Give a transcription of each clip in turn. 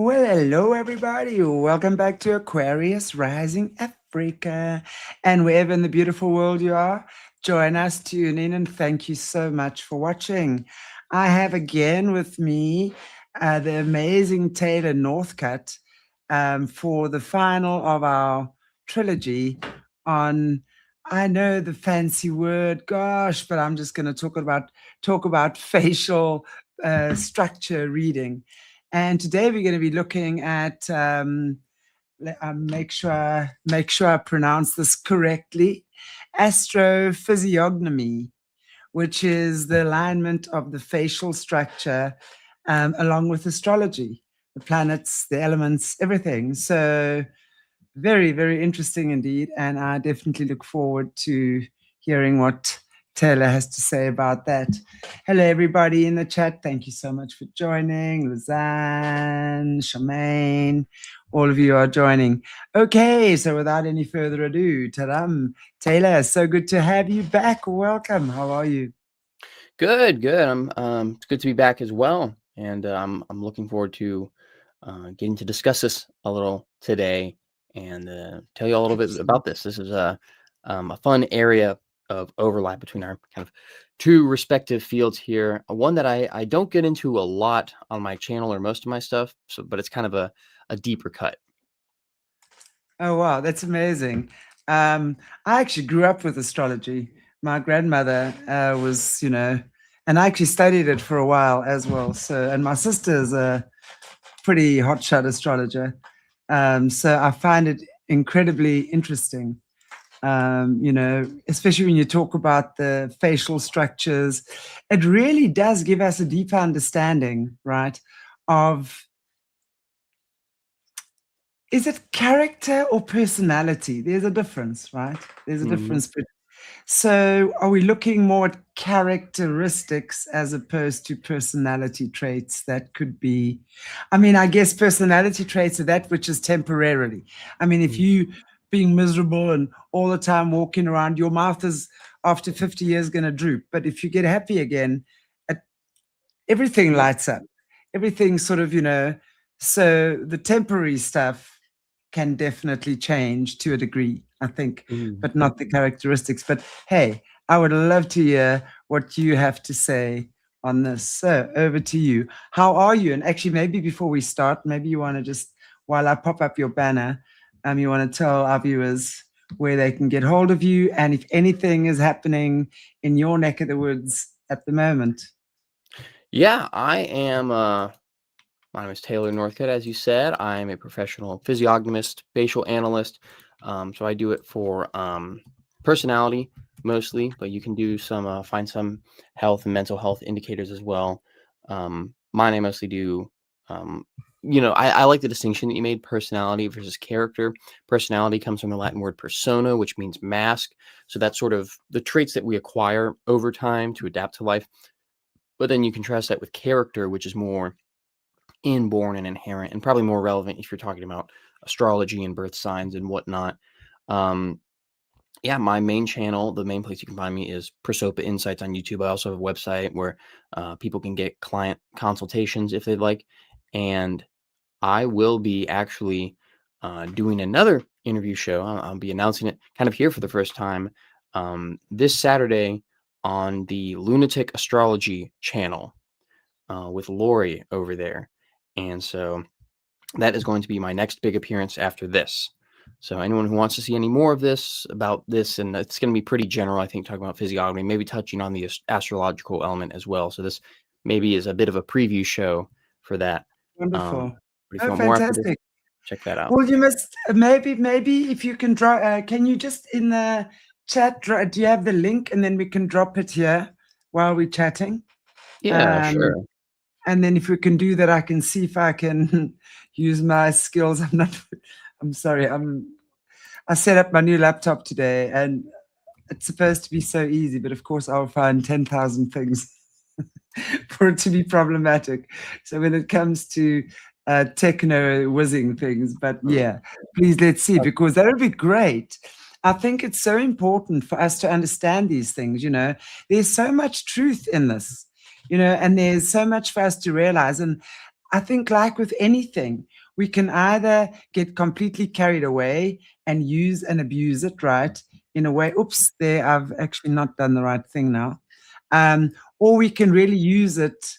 Well, hello, everybody. Welcome back to Aquarius Rising Africa. And wherever in the beautiful world you are, join us, tune in, and thank you so much for watching. I have again with me the amazing Taylor Northcutt for the final of our trilogy on, I know the fancy word, gosh, but I'm just going to talk about facial structure reading. And today we're going to be looking at make sure I pronounce this correctly, astrophysiognomy, which is the alignment of the facial structure along with astrology, the planets, the elements, everything. So very, very interesting indeed. And I definitely look forward to hearing what Taylor has to say about that. Hello, everybody in the chat. Thank you so much for joining. Lizanne, Charmaine, all of you are joining. Okay, so without any further ado, Taram, Taylor, so good to have you back. Welcome. How are you? Good. It's good to be back as well, and I'm looking forward to getting to discuss this a little today and tell you a little bit about this. This is a fun area of overlap between our kind of two respective fields here. One that I don't get into a lot on my channel or most of my stuff, but it's kind of a deeper cut. Oh, wow, that's amazing. I actually grew up with astrology. My grandmother was, and I actually studied it for a while as well. So, and my sister is a pretty hotshot astrologer. So I find it incredibly interesting. Especially when you talk about the facial structures, it really does give us a deeper understanding, right, of is it character or personality? There's a difference, right? There's a difference. So are we looking more at characteristics as opposed to personality traits? That could be, I mean, I guess personality traits are that which is temporarily. I mean, if you being miserable and all the time walking around, your mouth is after 50 years going to droop. But if you get happy again, everything lights up. Everything sort of, so the temporary stuff can definitely change to a degree, I think, but not the characteristics. But hey, I would love to hear what you have to say on this. So over to you. How are you? And actually, maybe before we start, maybe you want to just, while I pop up your banner, you want to tell our viewers where they can get hold of you and if anything is happening in your neck of the woods at the moment. Yeah, I am. My name is Taylor Northcutt, as you said. I'm a professional physiognomist, facial analyst. So I do it for personality mostly, but you can do some find some health and mental health indicators as well. Mine I mostly do. I like the distinction that you made: personality versus character. Personality comes from the Latin word persona, which means mask. So that's sort of the traits that we acquire over time to adapt to life. But then you contrast that with character, which is more inborn and inherent, and probably more relevant if you're talking about astrology and birth signs and whatnot. Yeah, my main channel, the main place you can find me is Prosopa Insights on YouTube. I also have a website where people can get client consultations if they'd like. And I will be actually doing another interview show. I'll be announcing it kind of here for the first time this Saturday on the Lunatic Astrology channel with Lori over there. And so that is going to be my next big appearance after this. So anyone who wants to see any more of this, about this, and it's going to be pretty general, I think, talking about physiognomy, maybe touching on the astrological element as well. So this maybe is a bit of a preview show for that. Wonderful. But if you Oh, want more after this, fantastic. check that out. Well, you must maybe if you can draw. Can you just in the chat do you have the link, and then we can drop it here while we're chatting? Yeah, sure. And then if we can do that, I can see if I can use my skills. I'm sorry. I set up my new laptop today, and it's supposed to be so easy, but of course I'll find 10,000 things for it to be problematic. So when it comes to techno whizzing things, but yeah, please let's see, because that would be great. I think it's so important for us to understand these things. There's so much truth in this, and there's so much for us to realize. And I think, like with anything, we can either get completely carried away and use and abuse it, right? In a way, oops, there, I've actually not done the right thing now. Or we can really use it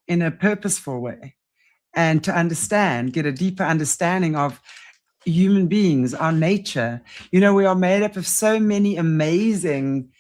in a purposeful way and to understand, get a deeper understanding of human beings, our nature. You know, we are made up of so many amazing.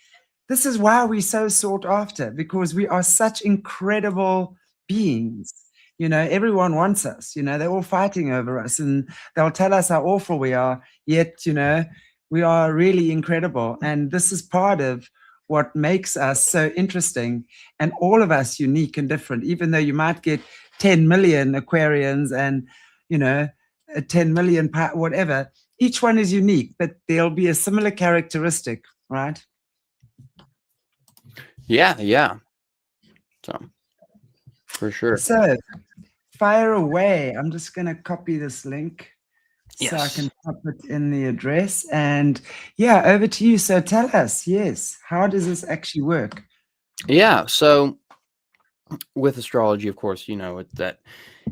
This is why we're so sought after, because we are such incredible beings. You know, everyone wants us. You know, they're all fighting over us, and they'll tell us how awful we are. Yet, you know, we are really incredible. And this is part of what makes us so interesting, and all of us unique and different, even though you might get 10 million Aquarians and, you know, 10 million, whatever. Each one is unique, but there'll be a similar characteristic, right? Yeah. So for sure. So fire away. I'm just going to copy this link so I Yes. can pop it in the address. And yeah, over to you. So tell us, yes, how does this actually work? Yeah. So with astrology, of course, you know that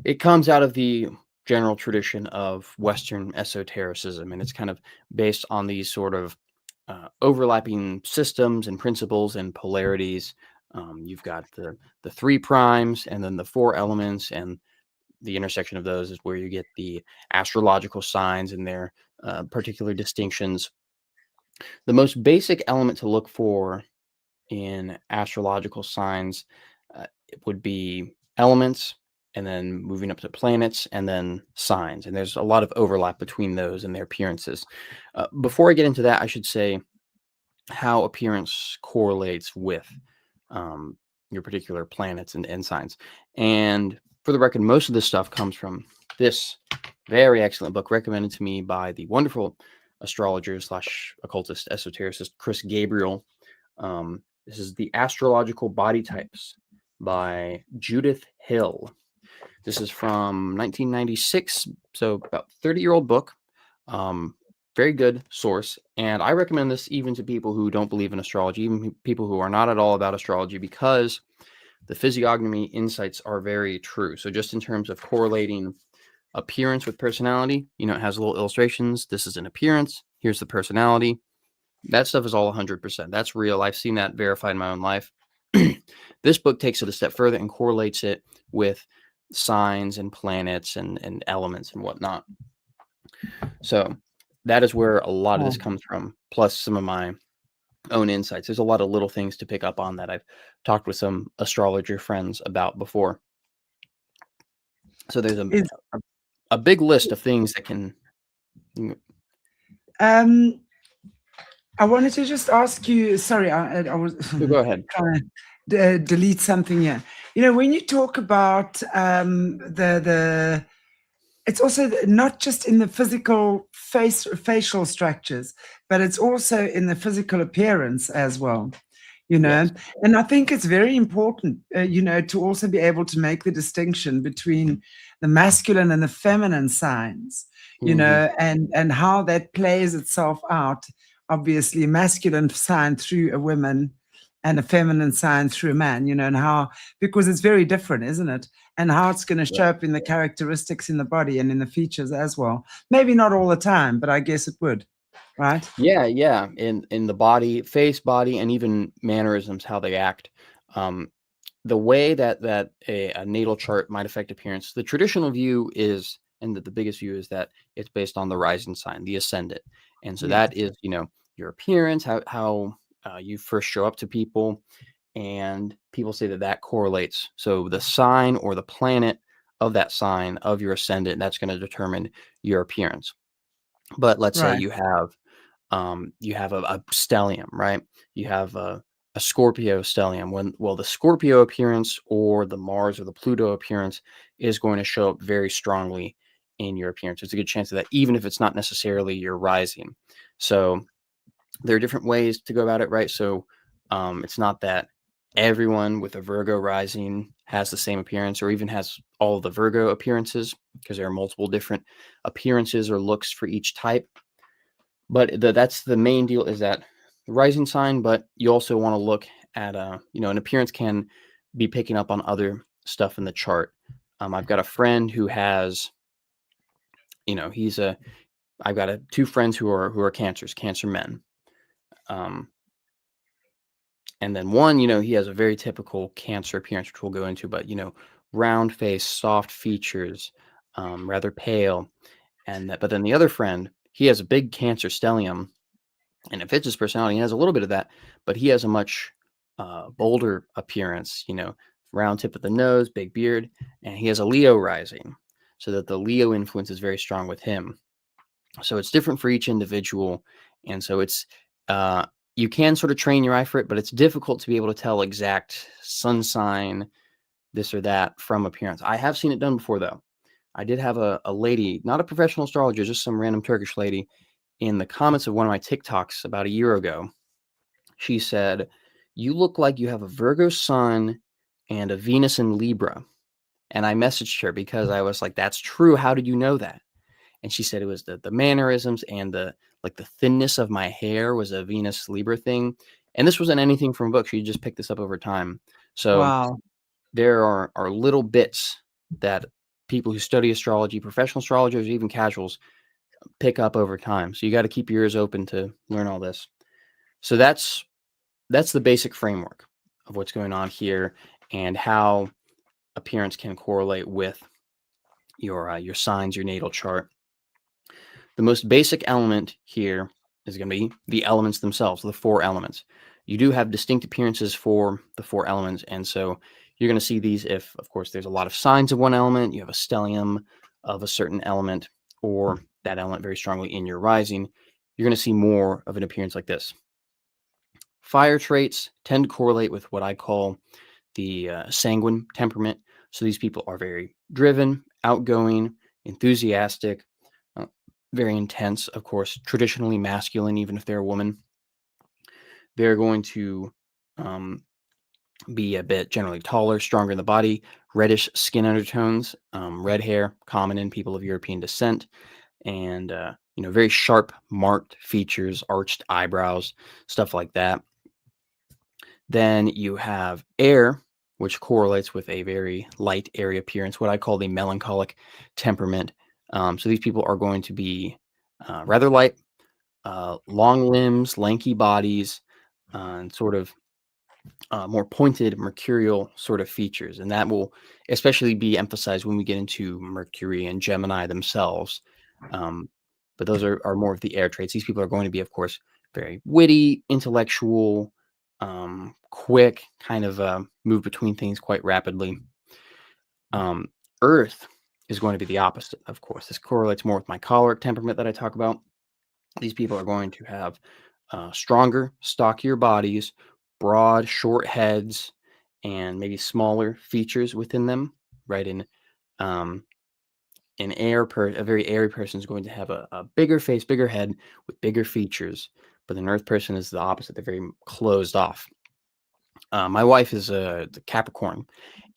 it comes out of the general tradition of Western esotericism, and it's kind of based on these sort of overlapping systems and principles and polarities. You've got the three primes and then the four elements, and the intersection of those is where you get the astrological signs and their particular distinctions. The most basic element to look for in astrological signs it would be elements, and then moving up to planets, and then signs. And there's a lot of overlap between those and their appearances. Before I get into that, I should say how appearance correlates with your particular planets and signs. And for the record, most of this stuff comes from this very excellent book recommended to me by the wonderful astrologer slash occultist esotericist Chris Gabriel. This is The Astrological Body Types by Judith Hill. This is from 1996, so about 30-year-old book. Very good source, and I recommend this even to people who don't believe in astrology, even people who are not at all about astrology, because the physiognomy insights are very true. So just in terms of correlating appearance with personality, you know, it has little illustrations. This is an appearance. Here's the personality. That stuff is all 100%. That's real. I've seen that verified in my own life. This book takes it a step further and correlates it with signs and planets and elements and whatnot. So that is where a lot of this comes from, plus some of my own insights. There's a lot of little things to pick up on that I've talked with some astrologer friends about before. So there's a big list of things that can. I wanted to just ask you, sorry, I was Go ahead. trying to delete something here. You know, when you talk about it's also not just in the physical facial structures, but it's also in the physical appearance as well. You know, Yes. and I think it's very important, you know, to also be able to make the distinction between the masculine and the feminine signs, you know, and how that plays itself out. Obviously, a masculine sign through a woman and a feminine sign through a man, you know, and how, because it's very different, isn't it? And how it's going to show up in the characteristics in the body and in the features as well. Maybe not all the time, but I guess it would, right? Yeah. In the body, face, body, and even mannerisms, how they act. The way that a natal chart might affect appearance, the traditional view is, and the biggest view is that it's based on the rising sign, the ascendant. And so that is, you know, your appearance, how you first show up to people. And people say that correlates. So the sign or the planet of that sign of your ascendant, that's going to determine your appearance. But let's say Right. you have a stellium, right? You have a Scorpio stellium. The Scorpio appearance or the Mars or the Pluto appearance is going to show up very strongly in your appearance. There's a good chance of that, even if it's not necessarily your rising. So there are different ways to go about it, right? So it's not that everyone with a Virgo rising has the same appearance or even has all the Virgo appearances, because there are multiple different appearances or looks for each type. But that's the main deal, is that the rising sign, but you also want to look at, you know, an appearance can be picking up on other stuff in the chart. I've got a friend who has, I've got two friends who are cancer men. And then one, he has a very typical cancer appearance, which we'll go into, but, round face, soft features, rather pale. But then the other friend, he has a big cancer stellium, and it fits his personality. He has a little bit of that, but he has a much bolder appearance, round tip of the nose, big beard, and he has a Leo rising, so that the Leo influence is very strong with him. So it's different for each individual. And so it's, you can sort of train your eye for it, but it's difficult to be able to tell exact sun sign, this or that, from appearance. I have seen it done before, though. I did have a lady, not a professional astrologer, just some random Turkish lady, in the comments of one of my TikToks about a year ago. She said, "You look like you have a Virgo sun and a Venus in Libra." And I messaged her because I was like, "That's true. How did you know that?" And she said it was the mannerisms and the thinness of my hair was a Venus Libra thing. And this wasn't anything from a book. She just picked this up over time. So Wow. there are little bits that people who study astrology, professional astrologers, even casuals, pick up over time. So you got to keep your ears open to learn all this. So that's the basic framework of what's going on here and how appearance can correlate with your signs, your natal chart. The most basic element here is going to be the elements themselves, the 4 elements. You do have distinct appearances for the 4 elements, and so you're going to see these if, of course, there's a lot of signs of one element, you have a stellium of a certain element, or that element very strongly in your rising, you're going to see more of an appearance like this. Fire traits tend to correlate with what I call the sanguine temperament. So these people are very driven, outgoing, enthusiastic, very intense, of course, traditionally masculine, even if they're a woman. They're going to be a bit generally taller, stronger in the body, reddish skin undertones, red hair, common in people of European descent, and very sharp, marked features, arched eyebrows, stuff like that. Then you have air, which correlates with a very light, airy appearance, what I call the melancholic temperament. So these people are going to be rather light, long limbs, lanky bodies, and sort of more pointed mercurial sort of features. And that will especially be emphasized when we get into Mercury and Gemini themselves. But those are more of the air traits. These people are going to be, of course, very witty, intellectual, quick, kind of move between things quite rapidly. Earth is going to be the opposite, of course. This correlates more with my choleric temperament that I talk about. These people are going to have stronger, stockier bodies, broad, short heads, and maybe smaller features within them. Right, in a very airy person is going to have a bigger face, bigger head with bigger features. But an earth person is the opposite. They're very closed off. My wife is the Capricorn,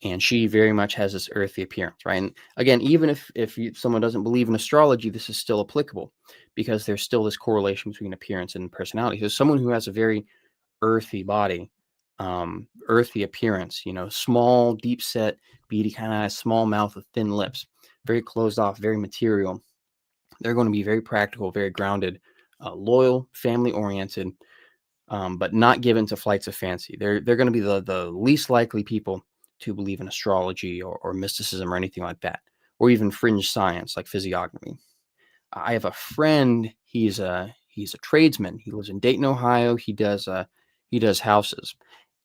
and she very much has this earthy appearance, right? And again, even if someone doesn't believe in astrology, this is still applicable because there's still this correlation between appearance and personality. So someone who has a very earthy body, earthy appearance, small, deep set, beady kind of eyes, small mouth with thin lips, very closed off, very material. They're going to be very practical, very grounded, loyal, family oriented, but not given to flights of fancy. They're going to be the least likely people to believe in astrology or mysticism or anything like that, or even fringe science like physiognomy. I have a friend. He's a tradesman. He lives in Dayton, Ohio. He does houses,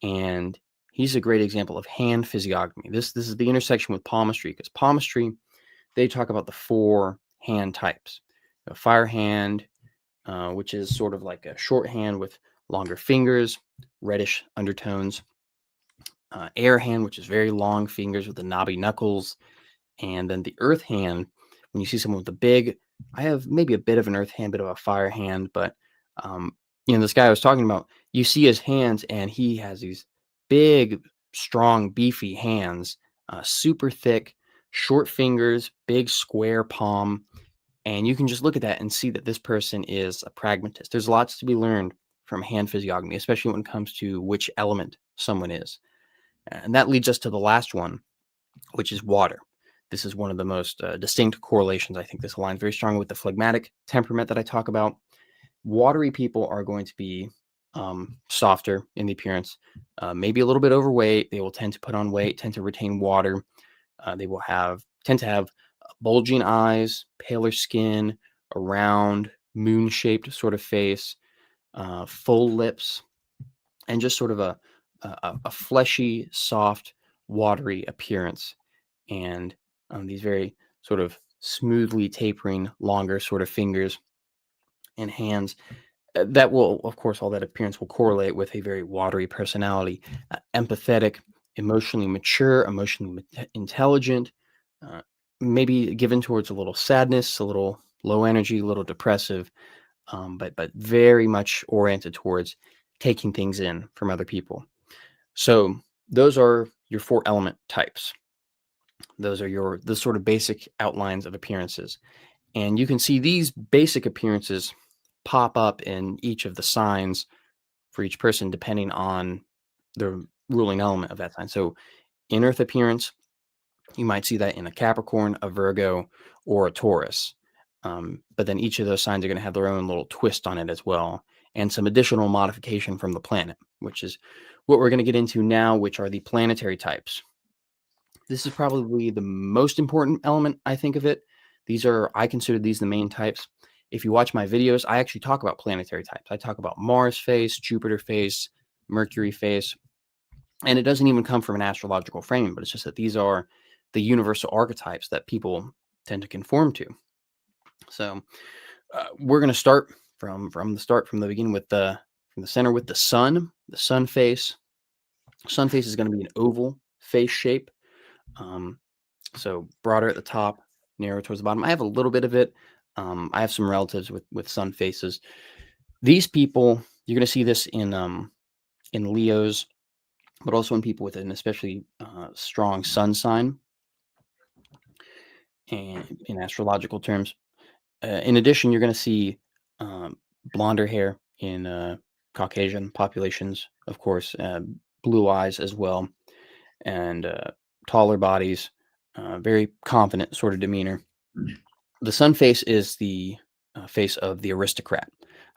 and he's a great example of hand physiognomy. This is the intersection with palmistry, because palmistry, they talk about the 4 hand types: a fire hand, which is sort of like a short hand with longer fingers, reddish undertones; air hand, which is very long fingers with the knobby knuckles; and then the earth hand, when you see someone with a big, I have maybe a bit of an earth hand, bit of a fire hand, but this guy I was talking about, you see his hands and he has these big, strong, beefy hands, super thick, short fingers, big square palm. And you can just look at that and see that this person is a pragmatist. There's lots to be learned from hand physiognomy, especially when it comes to which element someone is. And that leads us to the last one, which is water. This is one of the most distinct correlations. I think this aligns very strongly with the phlegmatic temperament that I talk about. Watery people are going to be softer in the appearance, maybe a little bit overweight. They will tend to put on weight, tend to retain water. They will tend to have bulging eyes, paler skin, a round, moon-shaped sort of face, full lips, and just sort of a fleshy, soft, watery appearance. And these very sort of smoothly tapering, longer sort of fingers and hands. That will, of course, all that appearance will correlate with a very watery personality, empathetic, emotionally mature, emotionally intelligent, maybe given towards a little sadness, a little low energy, a little depressive, but very much oriented towards taking things in from other people. So those are your 4 element types. Those are the sort of basic outlines of appearances. And you can see these basic appearances pop up in each of the signs for each person, depending on the ruling element of that sign. So in Earth appearance, you might see that in a Capricorn, a Virgo, or a Taurus. But then each of those signs are going to have their own little twist on it as well, and some additional modification from the planet, which is what we're going to get into now, which are the planetary types. This is probably the most important element, I think, of it. I consider these the main types. If you watch my videos, I actually talk about planetary types. I talk about Mars face, Jupiter face, Mercury face, and it doesn't even come from an astrological framing, but it's just that these are the universal archetypes that people tend to conform to. So we're going to start from the beginning with from the center with the sun face. Sun face is going to be an oval face shape. So broader at the top, narrow towards the bottom. I have a little bit of it. I have some relatives with sun faces. These people, you're going to see this in Leos, but also in people with an especially strong sun sign, and in astrological terms. In addition, you're going to see blonder hair in Caucasian populations, of course, blue eyes as well, and taller bodies, very confident sort of demeanor. The sun face is the face of the aristocrat.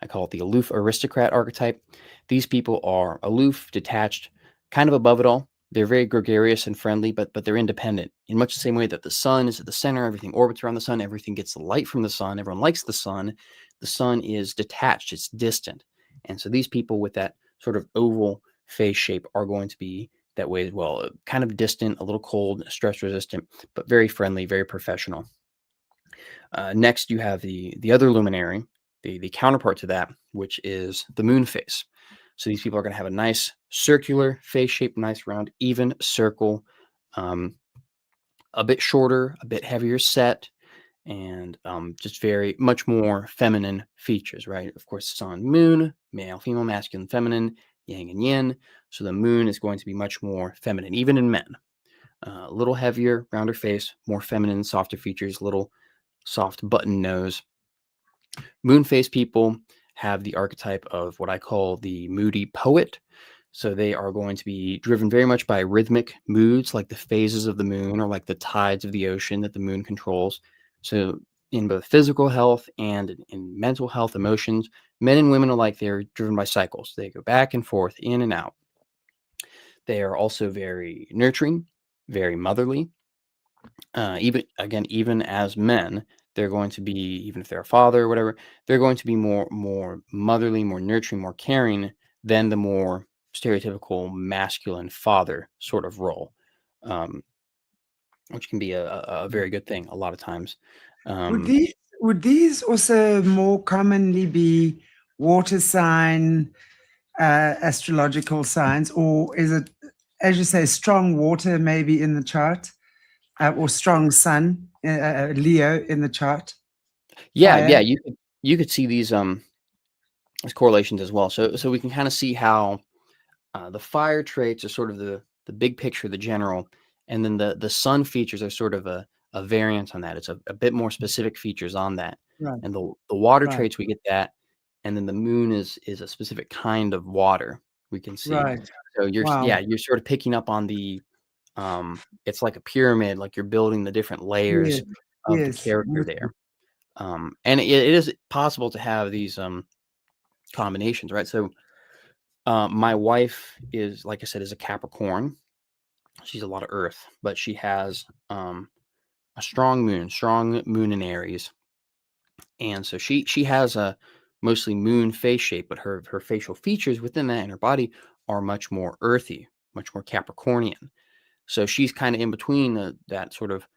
I call it the aloof aristocrat archetype. These people are aloof, detached, kind of above it all. They're very gregarious and friendly, but they're independent in much the same way that the sun is at the center. Everything orbits around the sun. Everything gets the light from the sun. Everyone likes the sun. The sun is detached. It's distant. And so these people with that sort of oval face shape are going to be that way as well. Kind of distant, a little cold, stress resistant, but very friendly, very professional. Next, you have the other luminary, the counterpart to that, which is the moon face. So these people are going to have a nice circular face shape, nice round, even circle, a bit shorter, a bit heavier set, and just very much more feminine features, right? Of course, sun, moon, male, female, masculine, feminine, yang and yin. So the moon is going to be much more feminine, even in men. A little heavier, rounder face, more feminine, softer features, little soft button nose. Moon face people have the archetype of what I call the moody poet. So they are going to be driven very much by rhythmic moods, like the phases of the moon or like the tides of the ocean that the moon controls. So in both physical health and in mental health, emotions, men and women alike, they're driven by cycles. They go back and forth, in and out. They are also very nurturing, very motherly. Even as men, they're going to be, even if they're a father or whatever, they're going to be more motherly, more nurturing, more caring than the more stereotypical masculine father sort of role, which can be a very good thing a lot of times. Would these also more commonly be water sign astrological signs, or is it, as you say, strong water maybe in the chart, or strong sun, Leo in the chart? Yeah, Fire. you could see these as correlations as well. So we can kind of see how the fire traits are sort of the big picture, the general, and then the sun features are sort of a variant on that. It's a bit more specific features on that. Right. And the water Right. traits, we get that. And then the moon is a specific kind of water we can see. Right. So you're Wow. sort of picking up on the It's like a pyramid, like you're building the different Yes. layers of the Yes. character there. And it is possible to have these combinations, right? So my wife is, like I said, is a Capricorn. She's a lot of earth, but she has a strong moon in Aries. And so she has a mostly moon face shape, but her facial features within that and her body are much more earthy, much more Capricornian. So she's kind of in between that sort of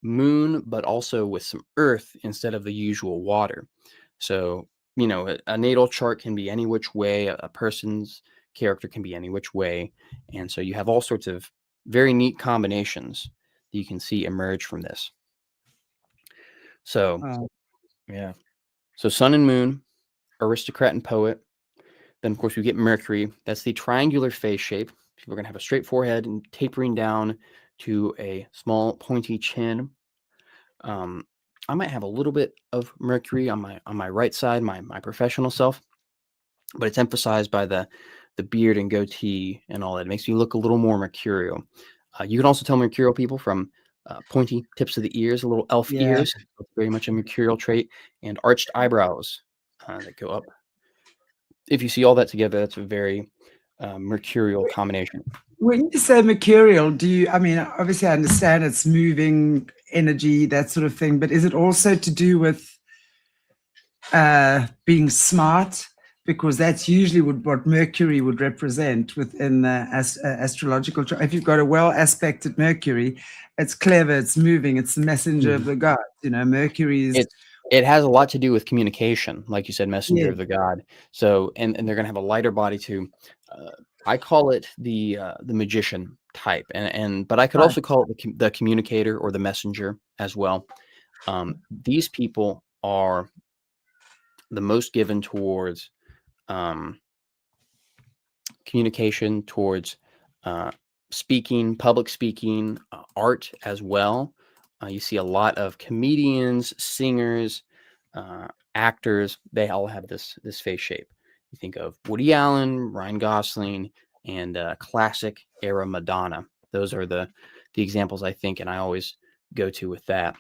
moon, but also with some earth instead of the usual water. So, a natal chart can be any which way, a person's character can be any which way. And so you have all sorts of very neat combinations that you can see emerge from this. So, yeah. So, sun and moon, aristocrat and poet. Then, of course, we get Mercury. That's the triangular face shape. People are going to have a straight forehead and tapering down to a small pointy chin. I might have a little bit of Mercury on my right side, my professional self, but it's emphasized by the beard and goatee and all that. It makes me look a little more mercurial. You can also tell mercurial people from pointy tips of the ears, little elf Yeah. ears. That's very much a mercurial trait, and arched eyebrows that go up. If you see all that together, that's a very mercurial combination. When you say mercurial, obviously I understand it's moving energy, that sort of thing, but is it also to do with being smart? Because that's usually what Mercury would represent within the astrological chart. If you've got a well-aspected Mercury, it's clever, it's moving, it's the messenger of the gods. Mercury is... It has a lot to do with communication, like you said, messenger Yeah. of the god. So, and they're going to have a lighter body too. I call it the magician type, but I could Right. also call it the communicator or the messenger as well. These people are the most given towards communication, towards speaking, public speaking, art as well. You see a lot of comedians, singers, actors. They all have this face shape. You think of Woody Allen, Ryan Gosling, and classic era Madonna. Those are the examples I think, and I always go to with that.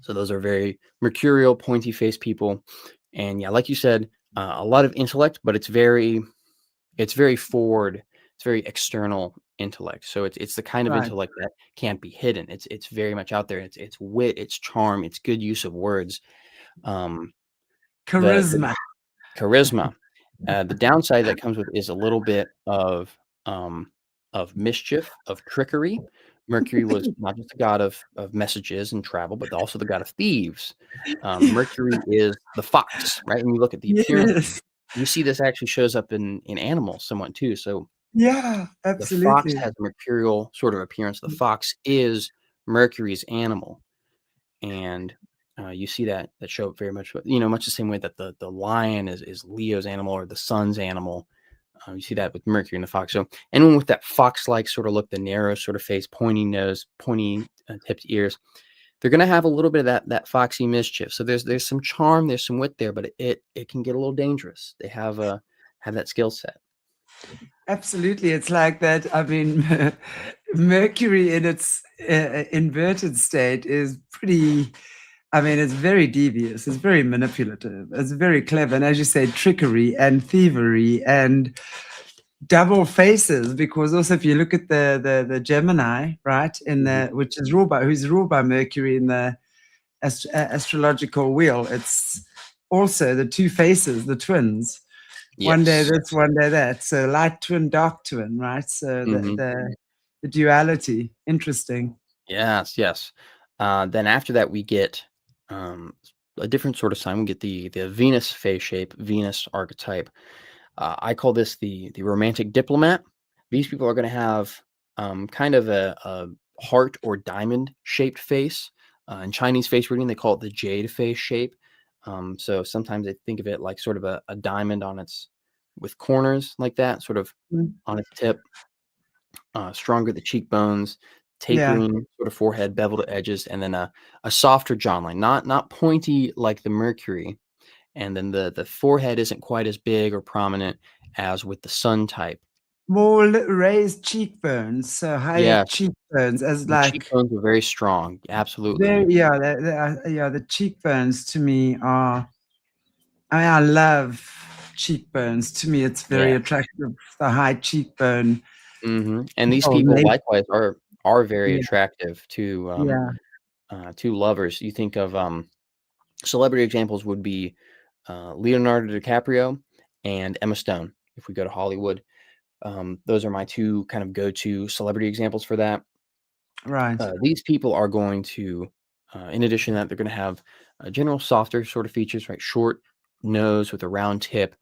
So those are very mercurial, pointy face people, and yeah, like you said, a lot of intellect, but it's very forward. It's very external intellect. So it's the kind of Right. intellect that can't be hidden. It's very much out there. It's wit, it's charm, it's good use of words. The Charisma. charisma. The downside that comes with is a little bit of mischief, of trickery. Mercury was not just the god of messages and travel, but also the god of thieves. Mercury is the fox, right? When you look at the appearance, Yes. you see this actually shows up in animals somewhat too. So Yeah, the fox absolutely. has a mercurial sort of appearance. The fox is Mercury's animal, and you see that show up very much. Much the same way that the lion is Leo's animal or the sun's animal. You see that with Mercury and the fox. So anyone with that fox-like sort of look, the narrow sort of face, pointy nose, pointy tipped ears, they're going to have a little bit of that foxy mischief. So there's some charm, there's some wit there, but it can get a little dangerous. They have that skill set. Absolutely. It's like that. Mercury in its inverted state is pretty... it's very devious. It's very manipulative. It's very clever. And as you say, trickery and thievery and double faces. Because also, if you look at the Gemini, right, who's ruled by Mercury in the astrological wheel, it's also the two faces, the twins. Yes. One day this, one day that. So light twin, dark twin, right? So the duality. Interesting. Yes. Then after that, we get a different sort of sign. We get the Venus face shape, Venus archetype. I call this the romantic diplomat. These people are going to have kind of a heart or diamond shaped face. In Chinese face reading, they call it the jade face shape. So sometimes they think of it like sort of a diamond with corners like that, sort of on its tip. Stronger the cheekbones, tapering sort of forehead, beveled edges, and then a softer jawline, not pointy like the Mercury. And then the forehead isn't quite as big or prominent as with the Sun type. more raised cheekbones, so higher Yes, cheekbones as the like cheekbones are very strong. Absolutely. very, yeah, yeah, the cheekbones to me are, I mean, I love cheekbones. To me, it's very Yeah. attractive, the high cheekbone. And these Oh, people likewise are very yeah, attractive yeah, to lovers. You think of celebrity examples would be Leonardo DiCaprio and Emma Stone. If we go to Hollywood, those are my two kind of go-to celebrity examples for that. right. These people are going to, in addition to that, they're going to have general softer sort of features, right? Short nose with a round tip,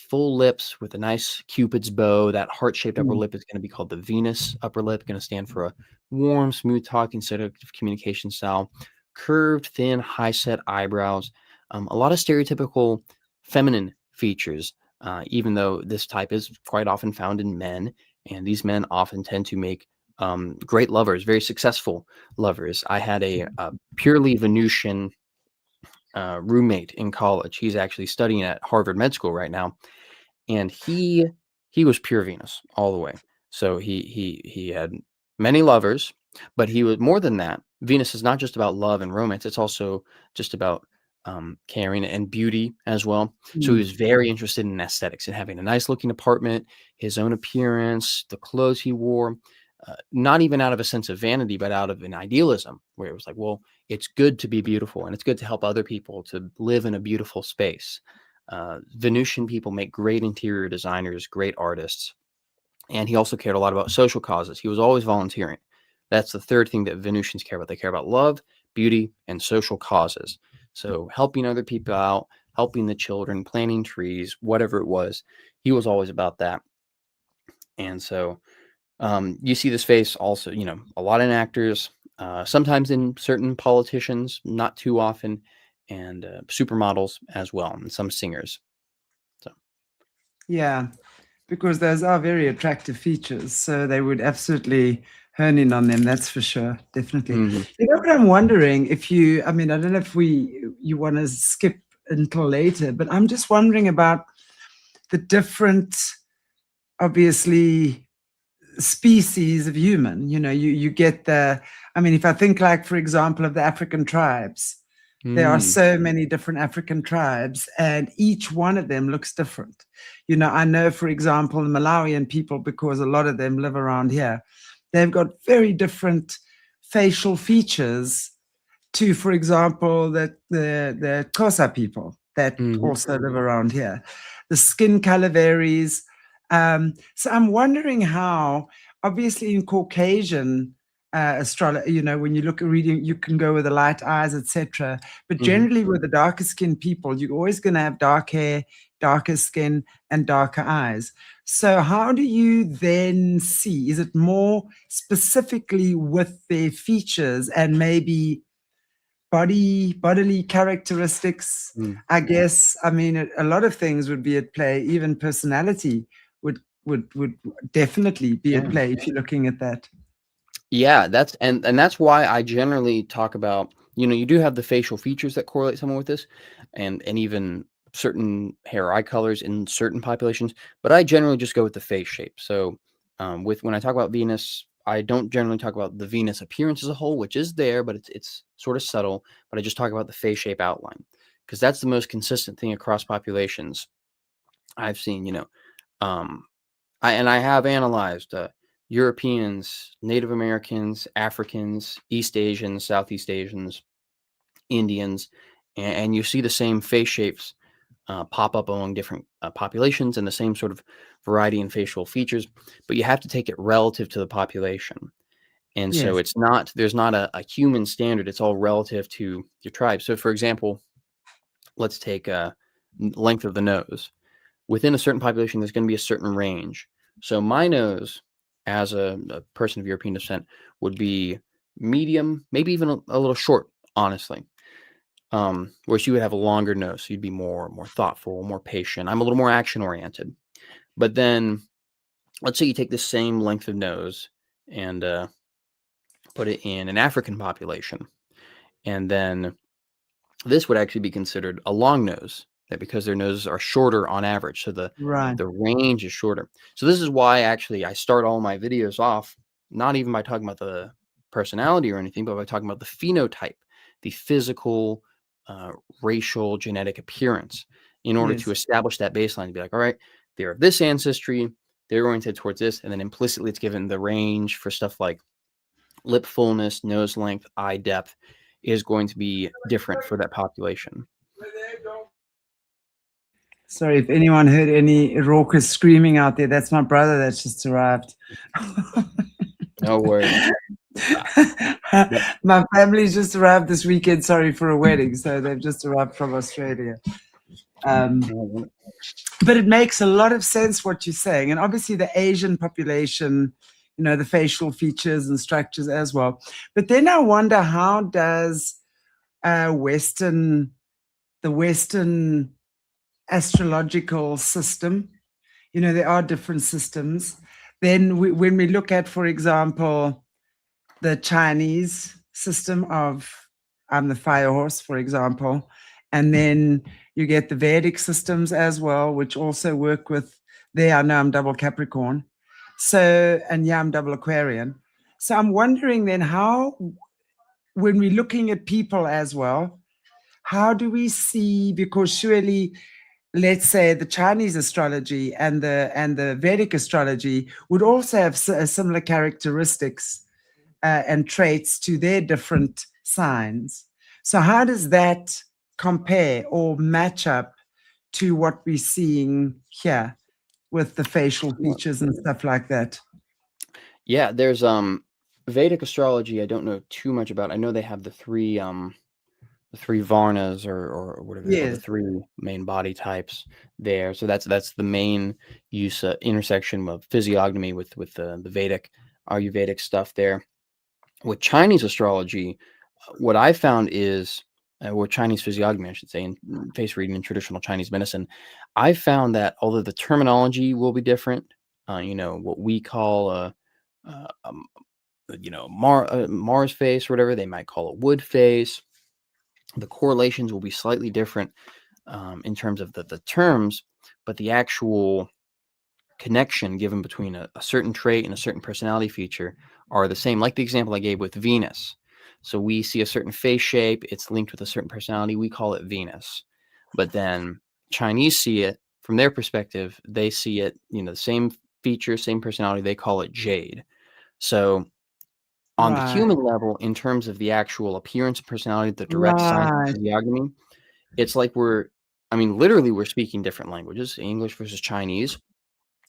full lips with a nice Cupid's bow. That heart-shaped upper Mm, lip is going to be called the Venus upper lip, going to stand for a warm, smooth talking, seductive communication style. Curved, thin, high-set eyebrows. A lot of stereotypical feminine features, even though this type is quite often found in men, and these men often tend to make great lovers, very successful lovers. I had a purely Venusian roommate in college. He's actually studying at Harvard Med School right now, and he was pure Venus all the way. So he had many lovers, but he was more than that. Venus is not just about love and romance; it's also just about caring and beauty as well. So he mm, was very interested in aesthetics and having a nice looking apartment, his own appearance, the clothes he wore. Not even out of a sense of vanity, but out of an idealism, where it was like, well, it's good to be beautiful, and it's good to help other people to live in a beautiful space. Venusian people make great interior designers, great artists, and he also cared a lot about social causes. He was always volunteering. That's the third thing that Venusians care about. They care about love, beauty, and social causes. So helping other people out, helping the children, planting trees, whatever it was, he was always about that. And so you see this face also, a lot in actors, sometimes in certain politicians, not too often, and supermodels as well, and some singers. So. yeah, because those are very attractive features, so they would absolutely hone in on them, that's for sure, definitely. Mhm. You know what I'm wondering, if you, I mean, I don't know if you want to skip until later, but I'm just wondering about the different, obviously, species of human. You get the, I mean, if I think, like, for example, of the African tribes, there are Mm. so many different African tribes, and each one of them looks different. I know, for example, the Malawian people, because a lot of them live around here, they've got very different facial features to, for example, the Xhosa people that Mhm. also live around here. The skin color varies. So I'm wondering how, obviously, in Caucasian astrology, when you look at reading, you can go with the light eyes, etc. But Mhm. generally, with the darker skinned people, you're always going to have dark hair, darker skin, and darker eyes. So how do you then see? Is it more specifically with their features and maybe bodily characteristics? Mm. I guess, I mean, a lot of things would be at play. Even personality would definitely be at Yeah. play if you're looking at that. Yeah, that's why I generally talk about, you do have the facial features that correlate someone with this, and even certain hair eye colors in certain populations, but I generally just go with the face shape. So, with when I talk about Venus, I don't generally talk about the Venus appearance as a whole, which is there, but it's sort of subtle. But I just talk about the face shape outline because that's the most consistent thing across populations I've seen. Um, I have analyzed Europeans, Native Americans, Africans, East Asians, Southeast Asians, Indians, and you see the same face shapes pop up among different populations and the same sort of variety in facial features, but you have to take it relative to the population. And so Yes. there's not a human standard, it's all relative to your tribe. So, for example, let's take length of the nose. Within a certain population, there's going to be a certain range. So my nose, as a person of European descent, would be medium, maybe even a little short, honestly. Whereas you would have a longer nose, so you'd be more thoughtful, more patient. I'm a little more action oriented. But then, let's say you take the same length of nose and put it in an African population, and then this would actually be considered a long nose that because their noses are shorter on average, so the Right. range is shorter. So this is why actually I start all my videos off not even by talking about the personality or anything, but by talking about the phenotype, the physical, racial, genetic appearance, in order to Yes. establish that baseline to be like, all right, they're of this ancestry, they're oriented towards this, and then implicitly it's given the range for stuff like lip fullness, nose length, eye depth is going to be different for that population. Sorry if anyone heard any raucous screaming out there. That's my brother that's just arrived. No worries. Yep. My family's just arrived this weekend, sorry, for a wedding. So they've just arrived from Australia. But it makes a lot of sense what you're saying. And obviously the Asian population, you know, the facial features and structures as well. But then I wonder, how does the Western astrological system, you know, there are different systems. Then when we look at, for example, the Chinese system of the fire horse, for example, and then you get the Vedic systems as well, which also work with, there I know I'm double Capricorn. So, and yeah, I'm double Aquarian. So I'm wondering then how, when we're looking at people as well, how do we see, because surely, let's say the Chinese astrology and the Vedic astrology would also have similar characteristics and traits to their different signs. So how does that compare or match up to what we're seeing here with the facial features and stuff like that? Yeah, there's Vedic astrology I don't know too much about. I know they have the three varnas or whatever they call the Yes. three main body types there. So that's the main use intersection of physiognomy with the Vedic Ayurvedic stuff there. With Chinese astrology, what I found is, or Chinese physiognomy, I should say, and face reading in traditional Chinese medicine, I found that although the terminology will be different, you know, what we call you know, Mars face or whatever, they might call it wood face. The correlations will be slightly different in terms of the terms, but the actual connection given between a certain trait and a certain personality feature are the same. Like the example I gave with Venus. So we see a certain face shape, it's linked with a certain personality, we call it Venus. But then Chinese see it from their perspective, they see it, you know, the same feature, same personality, they call it jade. So on the Right. human level, in terms of the actual appearance and personality, the direct signs of Right. physiognomy, it's like literally we're speaking different languages, English versus Chinese,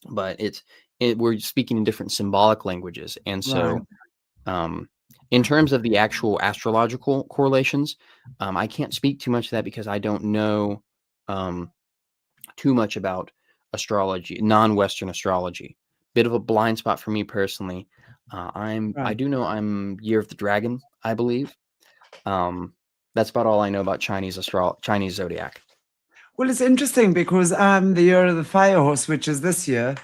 but we're speaking in different symbolic languages. And so in terms of the actual astrological correlations, I can't speak too much to that because I don't know too much about astrology, non-Western astrology. Bit of a blind spot for me personally. I do know I'm Year of the Dragon, I believe. That's about all I know about Chinese zodiac. Well, it's interesting because I'm the year of the fire horse, which is this year.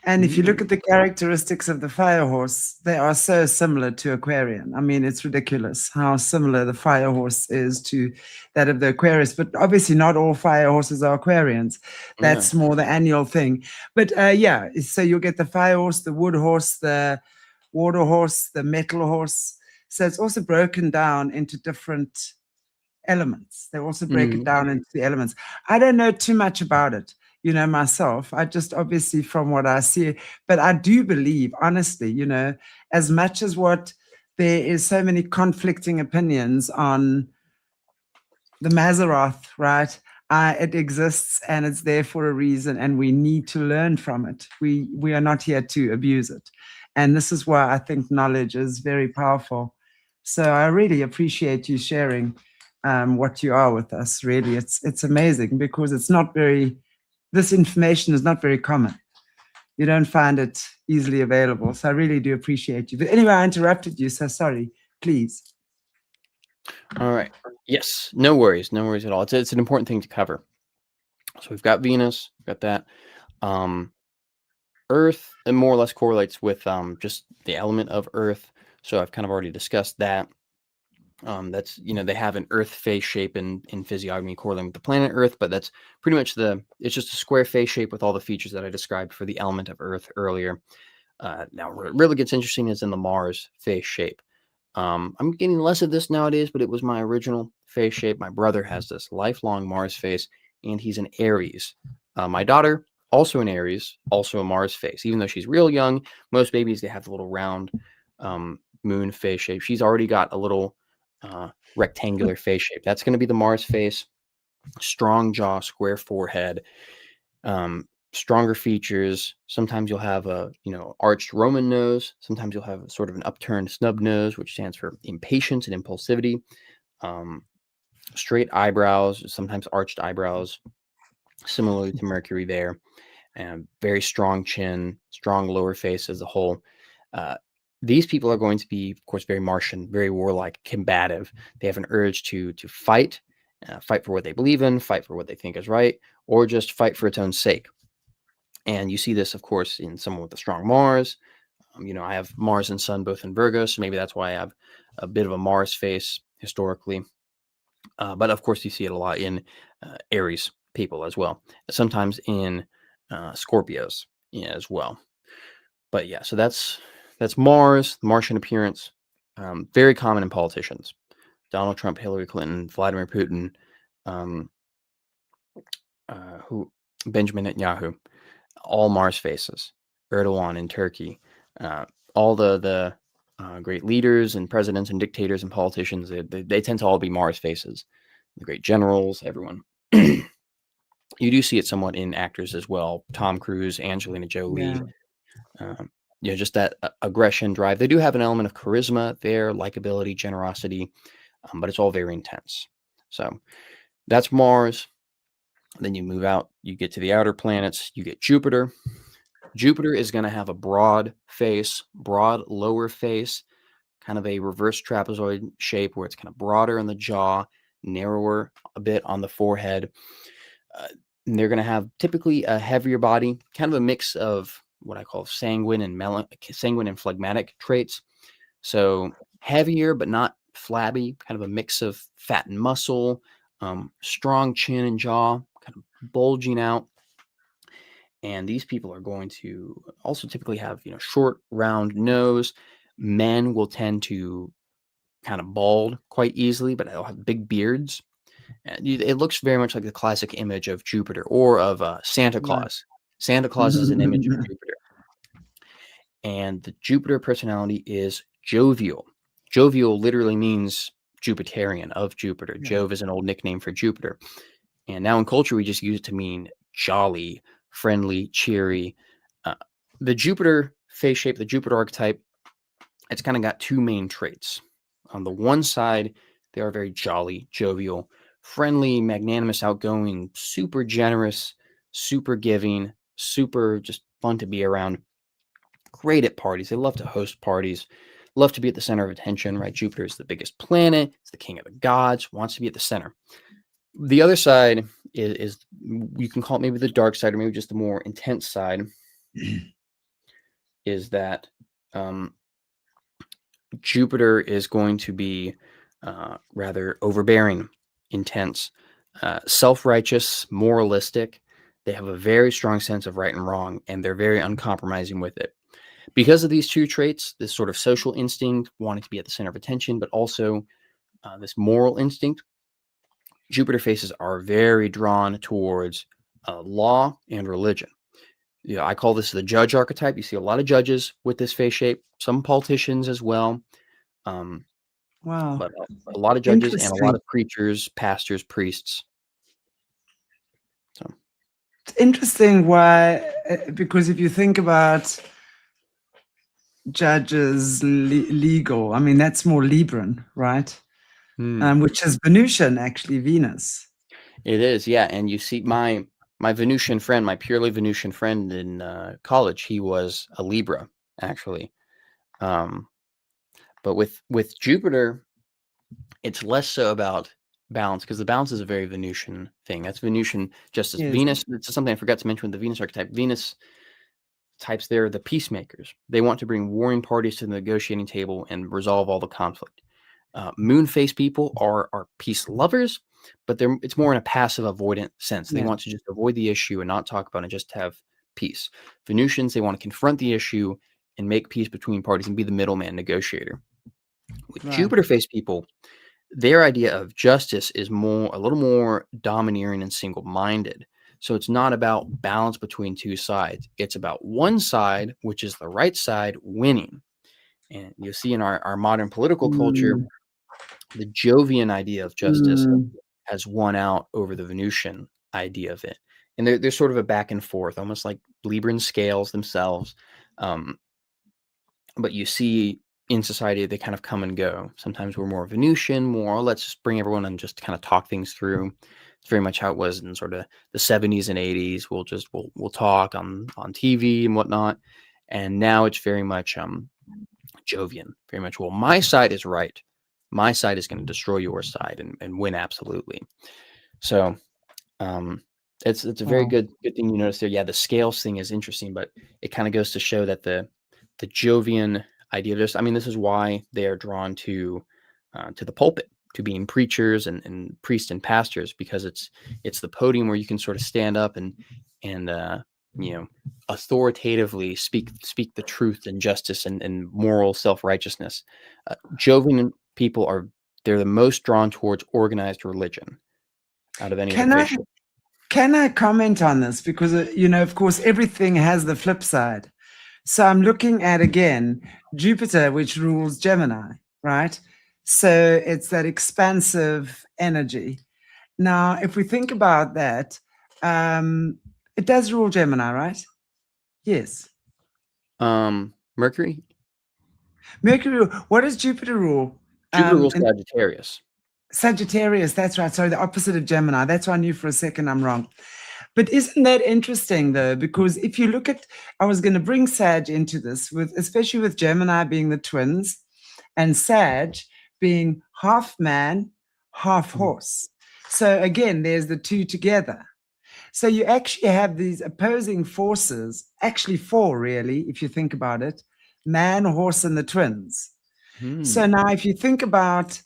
And if you look at the characteristics of the fire horse, they are so similar to Aquarian. I mean, it's ridiculous how similar the fire horse is to that of the Aquarius. But obviously, not all fire horses are Aquarians. That's more the annual thing. But yeah, so you'll get the fire horse, the wood horse, the water horse, the metal horse. So it's also broken down into different elements. They also break it down into the elements. I don't know too much about it, you know, myself. I just obviously from what I see, but I do believe, honestly, you know, as much as what there is so many conflicting opinions on the Maseroth, right? It exists and it's there for a reason, and we need to learn from it. We are not here to abuse it. And this is why I think knowledge is very powerful. So I really appreciate you sharing what you are with us. Really, it's amazing because it's not very, this information is not very common. You don't find it easily available. So I really do appreciate you. But anyway, I interrupted you, so sorry. Please. All right. Yes. No worries. No worries at all. It's an important thing to cover. So we've got Venus, we've got that. Earth, it more or less correlates with just the element of Earth. So I've kind of already discussed that. That's, they have an Earth face shape in physiognomy correlating with the planet Earth, but that's pretty much it's just a square face shape with all the features that I described for the element of Earth earlier. Now, where it really gets interesting is in the Mars face shape. I'm getting less of this nowadays, but it was my original face shape. My brother has this lifelong Mars face, and he's an Aries. My daughter, also an Aries, also a Mars face. Even though she's real young, most babies, they have the little round moon face shape. She's already got a little rectangular face shape. That's going to be the Mars face. Strong jaw, square forehead, stronger features. Sometimes you'll have a arched Roman nose. Sometimes you'll have sort of an upturned snub nose, which stands for impatience and impulsivity. Straight eyebrows, sometimes arched eyebrows, similarly to Mercury there. And very strong chin, strong lower face as a whole. These people are going to be, of course, very Martian, very warlike, combative. They have an urge to fight, fight for what they believe in, fight for what they think is right, or just fight for its own sake. And you see this, of course, in someone with a strong Mars. I have Mars and Sun both in Virgo, so maybe that's why I have a bit of a Mars face historically. But of course, you see it a lot in Aries people as well. Sometimes in Scorpios as well. But yeah, so that's Mars, the Martian appearance. Very common in politicians. Donald Trump, Hillary Clinton, Vladimir Putin, Benjamin Netanyahu, all Mars faces. Erdogan in Turkey, all the great leaders and presidents and dictators and politicians, they tend to all be Mars faces. The great generals, everyone. You do see it somewhat in actors as well. Tom Cruise, Angelina Jolie. Just that aggression, drive. They do have an element of charisma there, likability, generosity, but it's all very intense. So that's Mars. Then you move out, you get to the outer planets, you get Jupiter. Jupiter is going to have a broad face, broad lower face, kind of a reverse trapezoid shape where it's kind of broader in the jaw, narrower a bit on the forehead. And they're going to have typically a heavier body, kind of a mix of what I call sanguine and phlegmatic traits. So heavier, but not flabby, kind of a mix of fat and muscle, strong chin and jaw, kind of bulging out. And these people are going to also typically have, short, round nose. Men will tend to kind of bald quite easily, but they'll have big beards. And it looks very much like the classic image of Jupiter or of Santa Claus. Santa Claus is an image of Jupiter. And the Jupiter personality is jovial. Jovial literally means Jupiterian, of Jupiter. Yeah. Jove is an old nickname for Jupiter. And now in culture, we just use it to mean jolly, friendly, cheery. The Jupiter face shape, the Jupiter archetype, it's kind of got two main traits. On the one side, they are very jolly, jovial, friendly, magnanimous, outgoing, super generous, super giving, super just fun to be around. Great at parties. They love to host parties, love to be at the center of attention, right? Jupiter is the biggest planet. It's the king of the gods, wants to be at the center. The other side is you can call it maybe the dark side or maybe just the more intense side is that Jupiter is going to be rather overbearing, intense, self-righteous, moralistic. They have a very strong sense of right and wrong, and they're very uncompromising with it. Because of these two traits, this sort of social instinct, wanting to be at the center of attention, but also this moral instinct, Jupiter faces are very drawn towards law and religion. I call this the judge archetype. You see a lot of judges with this face shape, some politicians as well. Wow. But a lot of judges and a lot of preachers, pastors, priests. So it's interesting why, because if you think about judges, legal, I mean, that's more Libran, right? Which is Venusian, actually, Venus. It is, yeah. And you see my Venusian friend, my purely Venusian friend in college, he was a Libra, actually. But with Jupiter, it's less so about balance, because the balance is a very Venusian thing. That's Venusian justice. Yes. Venus, it's something I forgot to mention with the Venus archetype. Venus types, they're the peacemakers. They want to bring warring parties to the negotiating table and resolve all the conflict. Moon phase people are peace lovers, but it's more in a passive avoidant sense. They Yeah. want to just avoid the issue and not talk about it and just have peace. Venusians, they want to confront the issue and make peace between parties and be the middleman negotiator. With Right. Jupiter phase people, their idea of justice is a little more domineering and single-minded. So it's not about balance between two sides. It's about one side, which is the right side, winning. And you'll see in our modern political culture, Mm, the Jovian idea of justice mm. has won out over the Venusian idea of it. And they're sort of a back and forth, almost like Libran scales themselves. But you see in society, they kind of come and go. Sometimes we're more Venusian, more let's just bring everyone and just kind of talk things through. It's very much how it was in sort of the 70s and 80s. We'll talk on TV and whatnot. And now it's very much Jovian, very much, well, my side is right. My side is going to destroy your side and win absolutely. So it's a very Wow. good thing you notice there. Yeah, the scales thing is interesting, but it kind of goes to show that the Jovian idea, just, I mean, this is why they are drawn to the pulpit, to being preachers and priests and pastors, because it's the podium where you can sort of stand up and authoritatively speak the truth and justice and moral self-righteousness. Jovian people they're the most drawn towards organized religion out of any of the Can I facial. can I comment on this? Because of course, everything has the flip side. So I'm looking at, again, Jupiter, which rules Gemini, right? So it's that expansive energy. Now, if we think about that, it does rule Gemini, right? Yes. Mercury? Mercury, what does Jupiter rule? Jupiter rules And Sagittarius. Sagittarius, that's right. Sorry, the opposite of Gemini. That's why I knew for a second I'm wrong. But isn't that interesting, though? Because if you look at, I was going to bring Sag into this, especially with Gemini being the twins and Sag being half man, half horse. So again, there's the two together. So you actually have these opposing forces, actually four, really, if you think about it: man, horse, and the twins. So now if you think about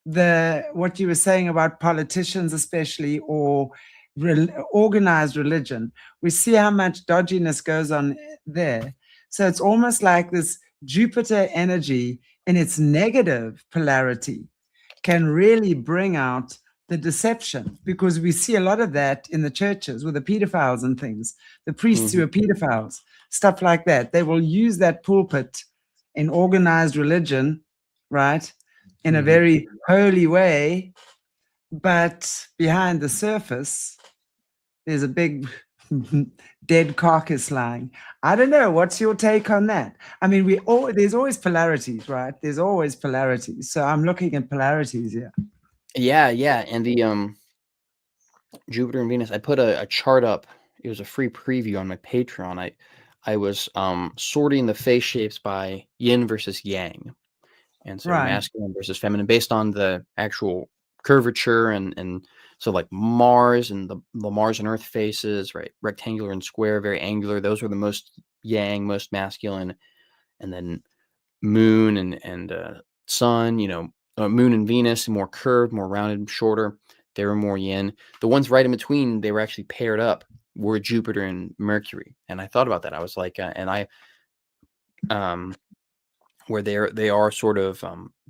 what you were saying about politicians, especially, or organized religion, we see how much dodginess goes on there. So it's almost like this Jupiter energy in its negative polarity can really bring out the deception, because we see a lot of that in the churches with the pedophiles and things, the priests who are pedophiles, stuff like that. They will use that pulpit in organized religion, right, in a very holy way, but behind the surface, there's a big dead carcass lying. I don't know. What's your take on that? I mean, there's always polarities, right? There's always polarities. So I'm looking at polarities here. Yeah. And the Jupiter and Venus, I put a chart up. It was a free preview on my Patreon. I was sorting the face shapes by yin versus yang. And so Right. masculine versus feminine based on the actual curvature and so like Mars and the Mars and Earth faces, right? Rectangular and square, very angular. Those were the most yang, most masculine. And then Moon and Sun, Moon and Venus, more curved, more rounded, shorter. They were more yin. The ones right in between, they were actually paired up, were Jupiter and Mercury. And I thought about that. I was like, where they are sort of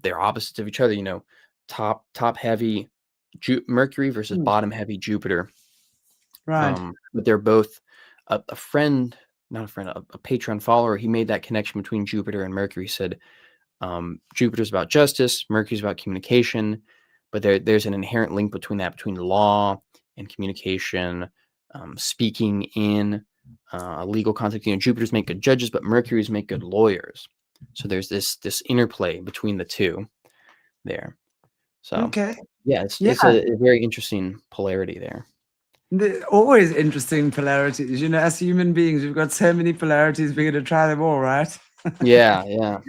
they're opposites of each other, top heavy Mercury versus bottom heavy Jupiter. Right. But they're both a Patreon follower. He made that connection between Jupiter and Mercury. He said Jupiter's about justice, Mercury's about communication, but there's an inherent link between law and communication, speaking in a legal context. Jupiter's make good judges, but Mercury's make good lawyers. So there's this interplay between the two there. So Okay. yeah, it's a very interesting polarity there. Always interesting polarities. As human beings, we've got so many polarities. We're going to try them all, right? Yeah.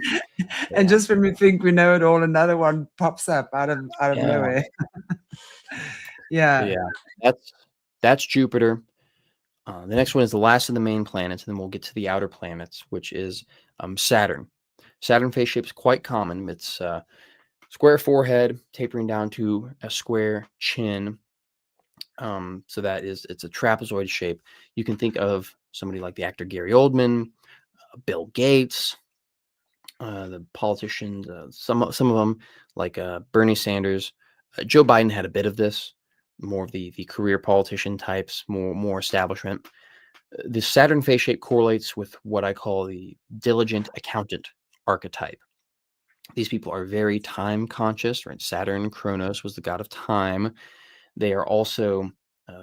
And just when we think we know it all, another one pops up out of nowhere. Yeah. So that's Jupiter. The next one is the last of the main planets, and then we'll get to the outer planets, which is Saturn. Saturn face shape is quite common. It's square forehead, tapering down to a square chin. So it's a trapezoid shape. You can think of somebody like the actor Gary Oldman, Bill Gates, the politicians, some of them like Bernie Sanders. Joe Biden had a bit of this, more of the career politician types, more establishment. The Saturn face shape correlates with what I call the diligent accountant archetype. These people are very time conscious, right? Saturn, Kronos, was the god of time. They are also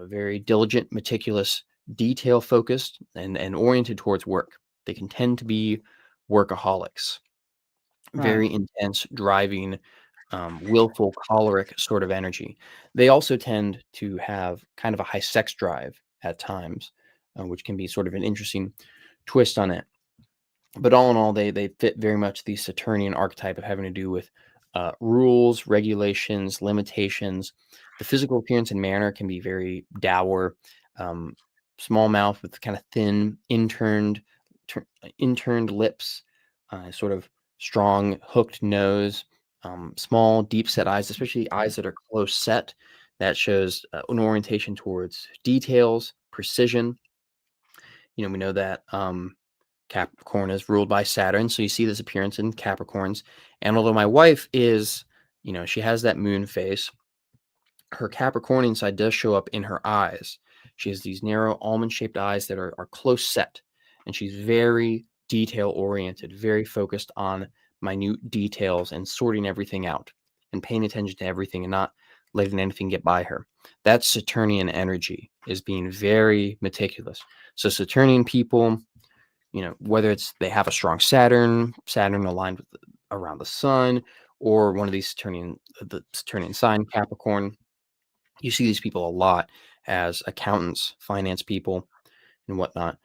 very diligent, meticulous, detail focused, and oriented towards work. They can tend to be workaholics, Right. very intense, driving, willful, choleric sort of energy. They also tend to have kind of a high sex drive at times, which can be sort of an interesting twist on it. But all in all, they fit very much the Saturnian archetype of having to do with rules, regulations, limitations. The physical appearance and manner can be very dour, um, small mouth with kind of thin, interned lips, sort of strong, hooked nose, small, deep set eyes, especially eyes that are close set. That shows an orientation towards details, precision. We know that Capricorn is ruled by Saturn, so you see this appearance in Capricorns. And although my wife is, she has that moon face, her Capricornian side does show up in her eyes. She has these narrow almond-shaped eyes that are close set, and she's very detail-oriented, very focused on minute details and sorting everything out and paying attention to everything and not letting anything get by her. That's Saturnian energy, is being very meticulous. So Saturnian people, whether it's they have a strong Saturn aligned with around the sun, or one of these the Saturnian sign, Capricorn, you see these people a lot as accountants, finance people, and whatnot.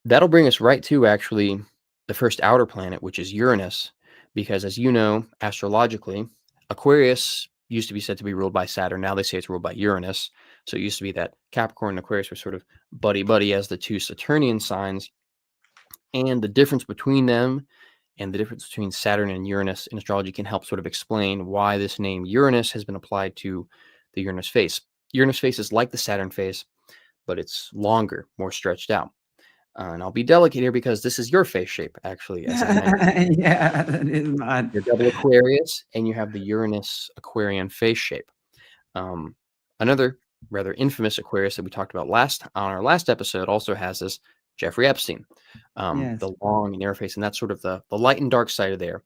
That'll bring us right to actually the first outer planet, which is Uranus, because as you know, astrologically, Aquarius used to be said to be ruled by Saturn. Now they say it's ruled by Uranus. So it used to be that Capricorn and Aquarius were sort of buddy-buddy as the two Saturnian signs. And the difference between them and the difference between Saturn and Uranus in astrology can help sort of explain why this name Uranus has been applied to the Uranus face. Uranus face is like the Saturn face, but it's longer, more stretched out. And I'll be delicate here because this is your face shape, actually, as I mentioned. Yeah, that is mine. You're double Aquarius, and you have the Uranus Aquarian face shape. Another rather infamous Aquarius that we talked about on our last episode also has this, Jeffrey Epstein, Yes. the long narrow face, and that's sort of the light and dark side of there.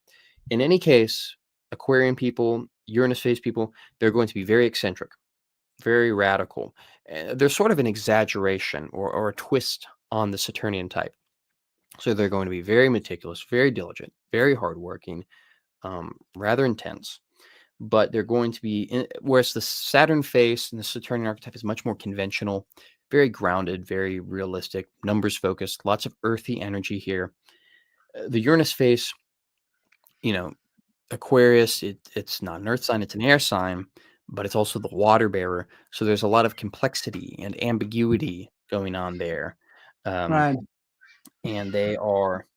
In any case, Aquarian people, Uranus face people, they're going to be very eccentric, very radical. They're sort of an exaggeration or a twist on the Saturnian type. So they're going to be very meticulous, very diligent, very hardworking, rather intense. But they're going to be, whereas the Saturn face and the Saturnian archetype is much more conventional, very grounded, very realistic, numbers focused, lots of earthy energy here. The Uranus face, Aquarius, it's not an earth sign, it's an air sign, but it's also the water bearer. So there's a lot of complexity and ambiguity going on there. Right. And they are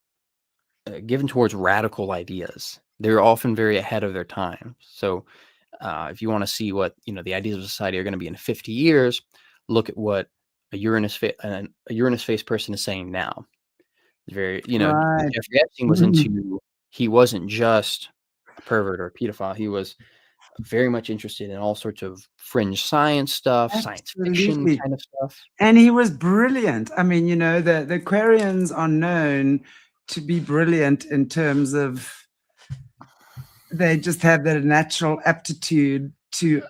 given towards radical ideas. They're often very ahead of their time. So if you want to see what the ideas of society are going to be in 50 years, look at what a Uranus face person is saying now. Very, Right. Jeffrey Epstein was he wasn't just a pervert or a pedophile. He was very much interested in all sorts of fringe science stuff, science fiction Absolutely. kind of stuff. And he was brilliant. I mean, the Aquarians are known to be brilliant in terms of they just have that natural aptitude to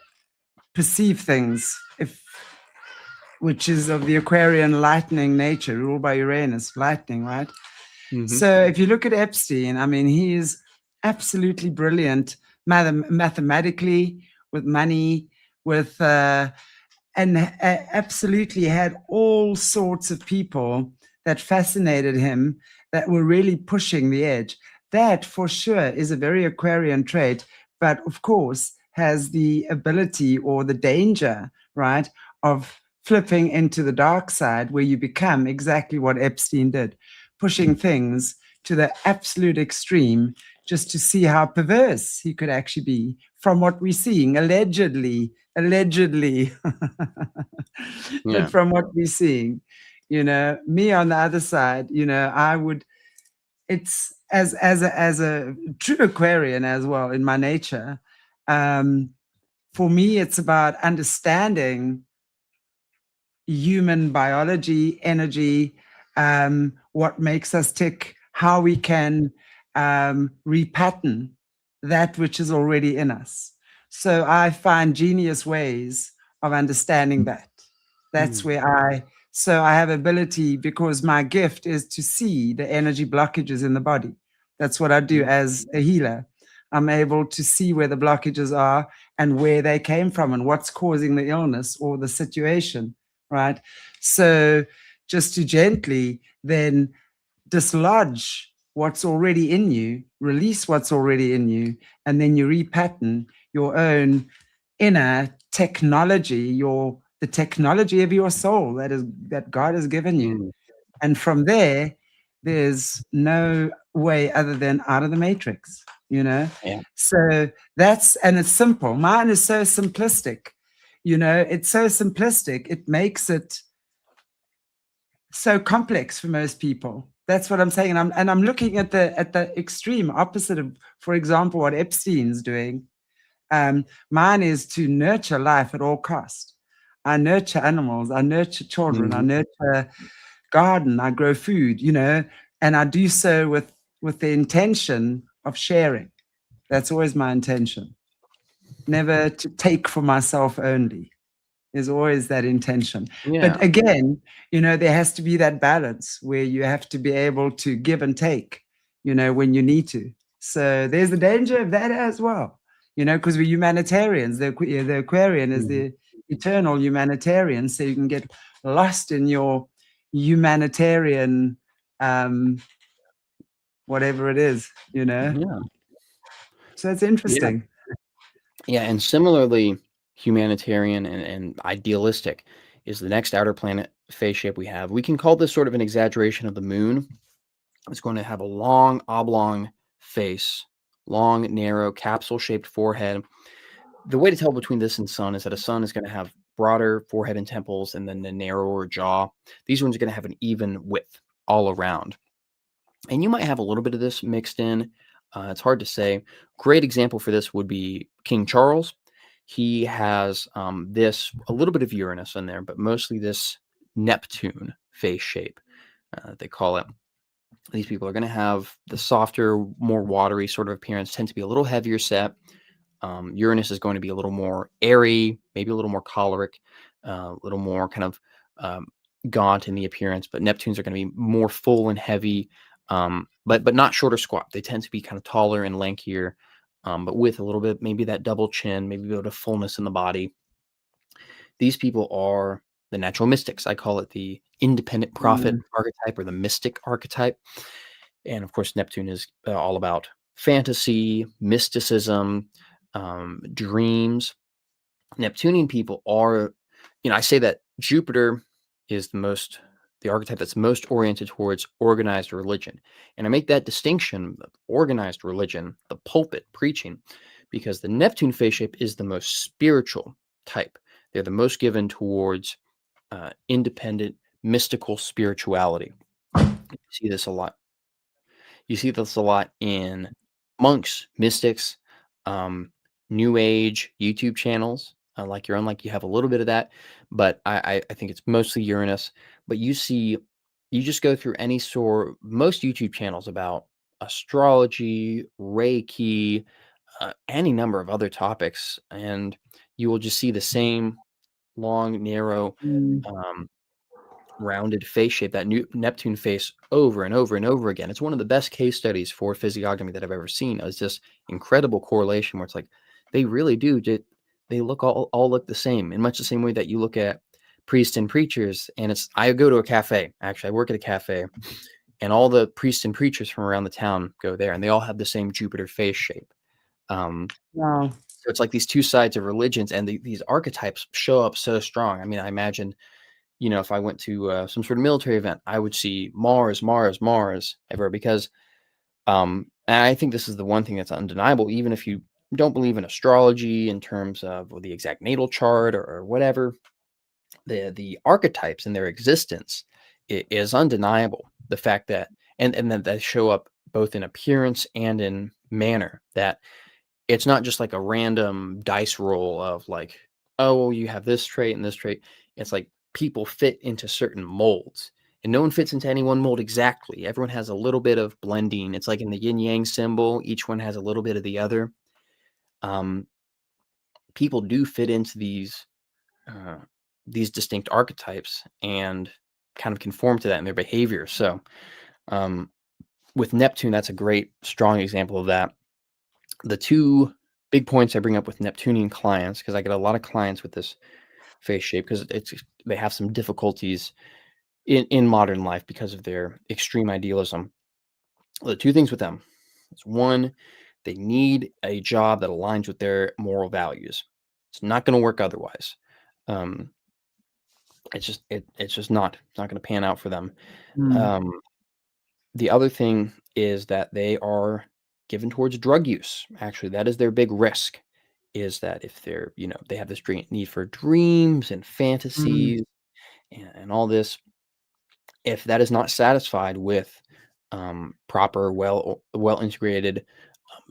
perceive things, which is of the Aquarian lightning nature, ruled by Uranus, lightning, right? So if you look at Epstein, I mean, he is absolutely brilliant mathematically, with money, with and absolutely had all sorts of people that fascinated him that were really pushing the edge. That for sure is a very Aquarian trait, but of course has the ability or the danger, right, of flipping into the dark side where you become exactly what Epstein did, pushing things to the absolute extreme just to see how perverse he could actually be from what we're seeing, allegedly, Yeah. but from what we're seeing, me on the other side, I would, it's as a true Aquarian as well in my nature. For me, it's about understanding human biology, energy, what makes us tick, how we can repattern that which is already in us. So I find genius ways of understanding that. That's where I have ability, because my gift is to see the energy blockages in the body. That's what I do as a healer. I'm able to see where the blockages are and where they came from and what's causing the illness or the situation, right? So just to gently then dislodge what's already in you, release what's already in you, and then you repattern your own inner technology, the technology of your soul that God has given you. And from there's no way other than out of the matrix, Yeah. So and it's simple. Mine is so simplistic, it's so simplistic. It makes it so complex for most people. That's what I'm saying. And I'm looking at the extreme opposite of, for example, what Epstein's doing. Mine is to nurture life at all cost. I nurture animals, I nurture children, I nurture garden, I grow food, and I do so with the intention of sharing. That's always my intention. Never to take for myself only. There's always that intention. Yeah. But again, there has to be that balance where you have to be able to give and take, when you need to. So there's the danger of that as well, because we're humanitarians. The Aquarian is the eternal humanitarian. So you can get lost in your humanitarian, whatever it is, Yeah. So it's interesting. Yeah. And similarly, humanitarian and idealistic is the next outer planet phase shape we have. We can call this sort of an exaggeration of the moon. It's going to have a long, oblong face, long, narrow, capsule-shaped forehead. The way to tell between this and sun is that a sun is going to have broader forehead and temples and then the narrower jaw. These ones are going to have an even width all around. And you might have a little bit of this mixed in. It's hard to say. Great example for this would be King Charles. He has this, a little bit of Uranus in there, but mostly this Neptune face shape, they call it. These people are going to have the softer, more watery sort of appearance, tend to be a little heavier set. Uranus is going to be a little more airy, maybe a little more choleric, a little more kind of gaunt in the appearance, but Neptunes are going to be more full and heavy, but not short or squat. They tend to be kind of taller and lankier, but with a little bit, maybe that double chin, maybe a bit of fullness in the body. These people are the natural mystics. I call it the independent prophet archetype or the mystic archetype. And of course, Neptune is all about fantasy, mysticism, dreams. Neptunian people are, I say that Jupiter is the archetype that's most oriented towards organized religion. And I make that distinction, organized religion, the pulpit preaching, because the Neptune phase shape is the most spiritual type. They're the most given towards independent, mystical spirituality. You see this a lot. You see this a lot in monks, mystics, New Age YouTube channels, like your own. Like you have a little bit of that, but I think it's mostly Uranus. But you just go through most YouTube channels about astrology, Reiki, any number of other topics, and you will just see the same long, narrow, rounded face shape, that Neptune face, over and over and over again. It's one of the best case studies for physiognomy that I've ever seen. It's this incredible correlation where it's like they really do. They look all look the same, in much the same way that you look at priests and preachers. And I go to a cafe. Actually, I work at a cafe, and all the priests and preachers from around the town go there, and they all have the same Jupiter face shape. Wow. So it's like these two sides of religions, and these archetypes show up so strong. I mean, I imagine, if I went to some sort of military event, I would see Mars everywhere, because And I think this is the one thing that's undeniable, even if you don't believe in astrology in terms of the exact natal chart or whatever, the archetypes and their existence is undeniable. The fact that and that they show up both in appearance and in manner, that it's not just like a random dice roll of like, oh, well, you have this trait and this trait. It's like people fit into certain molds, and no one fits into any one mold exactly. Everyone has a little bit of blending. It's like in the yin yang symbol, each one has a little bit of the other. People do fit into these distinct archetypes and kind of conform to that in their behavior. So with Neptune, that's a great, strong example of that. The two big points I bring up with Neptunian clients, because I get a lot of clients with this face shape, because they have some difficulties in modern life because of their extreme idealism. The two things with them is, one, they need a job that aligns with their moral values. It's not going to work otherwise. It's just not going to pan out for them. The other thing is that they are given towards drug use. Actually, that is their big risk, is that if they're, they have this need for dreams and fantasies and all this, if that is not satisfied with proper, well integrated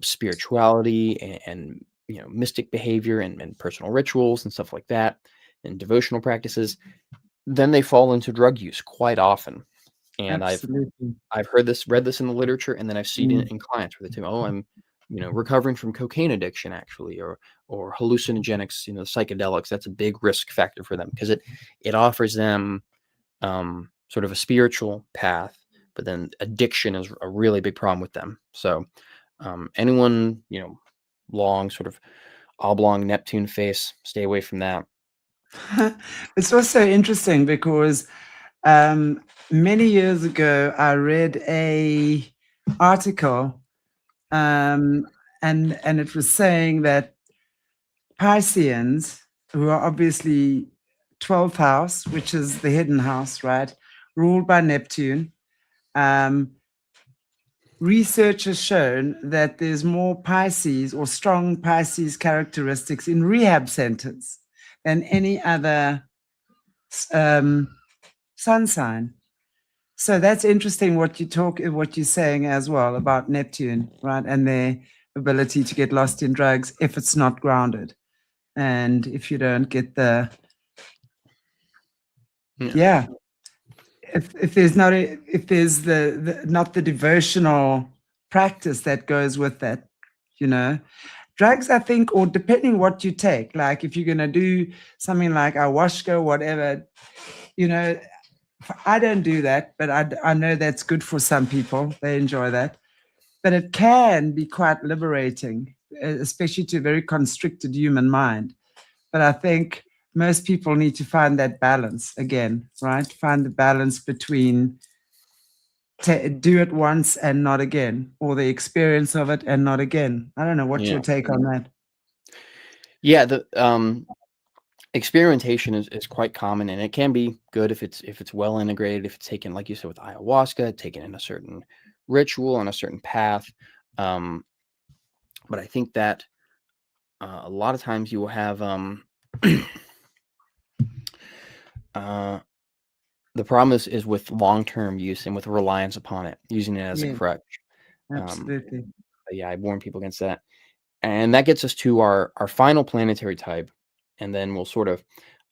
spirituality and mystic behavior and personal rituals and stuff like that, and devotional practices, then they fall into drug use quite often. And Absolutely. I've read this in the literature, and then I've seen it in clients where they say, "Oh, I'm, recovering from cocaine addiction, actually, or hallucinogenics, psychedelics." That's a big risk factor for them, because it offers them sort of a spiritual path, but then addiction is a really big problem with them. So anyone, long sort of oblong Neptune face, stay away from that. It's also interesting because many years ago I read a article, and it was saying that Pisceans, who are obviously 12th house, which is the hidden house, right, ruled by Neptune. Research has shown that there's more Pisces or strong Pisces characteristics in rehab centers than any other sun sign. So that's interesting what you're saying as well about Neptune, right? And their ability to get lost in drugs if it's not grounded. And if you don't get the if there's not not the devotional practice that goes with that, drugs, I think, or depending what you take, like if you're going to do something like ayahuasca, whatever, I don't do that, but I know that's good for some people. They enjoy that, but it can be quite liberating, especially to a very constricted human mind. But I think most people need to find that balance again, right? Find the balance between do it once and not again, or the experience of it and not again. I don't know. What's your take on that? Yeah, the experimentation is quite common, and it can be good if it's well integrated, if it's taken, like you said, with ayahuasca, taken in a certain ritual on a certain path. But I think that a lot of times you will have the problem is with long-term use and with reliance upon it, using it as a crutch. Absolutely. Yeah, I warn people against that. And that gets us to our final planetary type, and then we'll sort of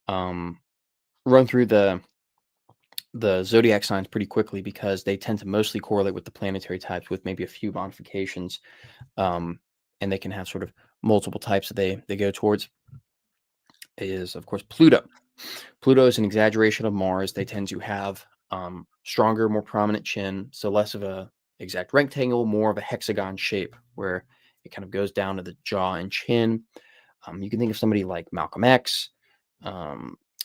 run through the zodiac signs pretty quickly, because they tend to mostly correlate with the planetary types, with maybe a few modifications, and they can have sort of multiple types that they go towards. Is, of course, Pluto. Pluto is an exaggeration of Mars. They tend to have stronger, more prominent chin, so less of a exact rectangle, more of a hexagon shape, where it kind of goes down to the jaw and chin. You can think of somebody like Malcolm X,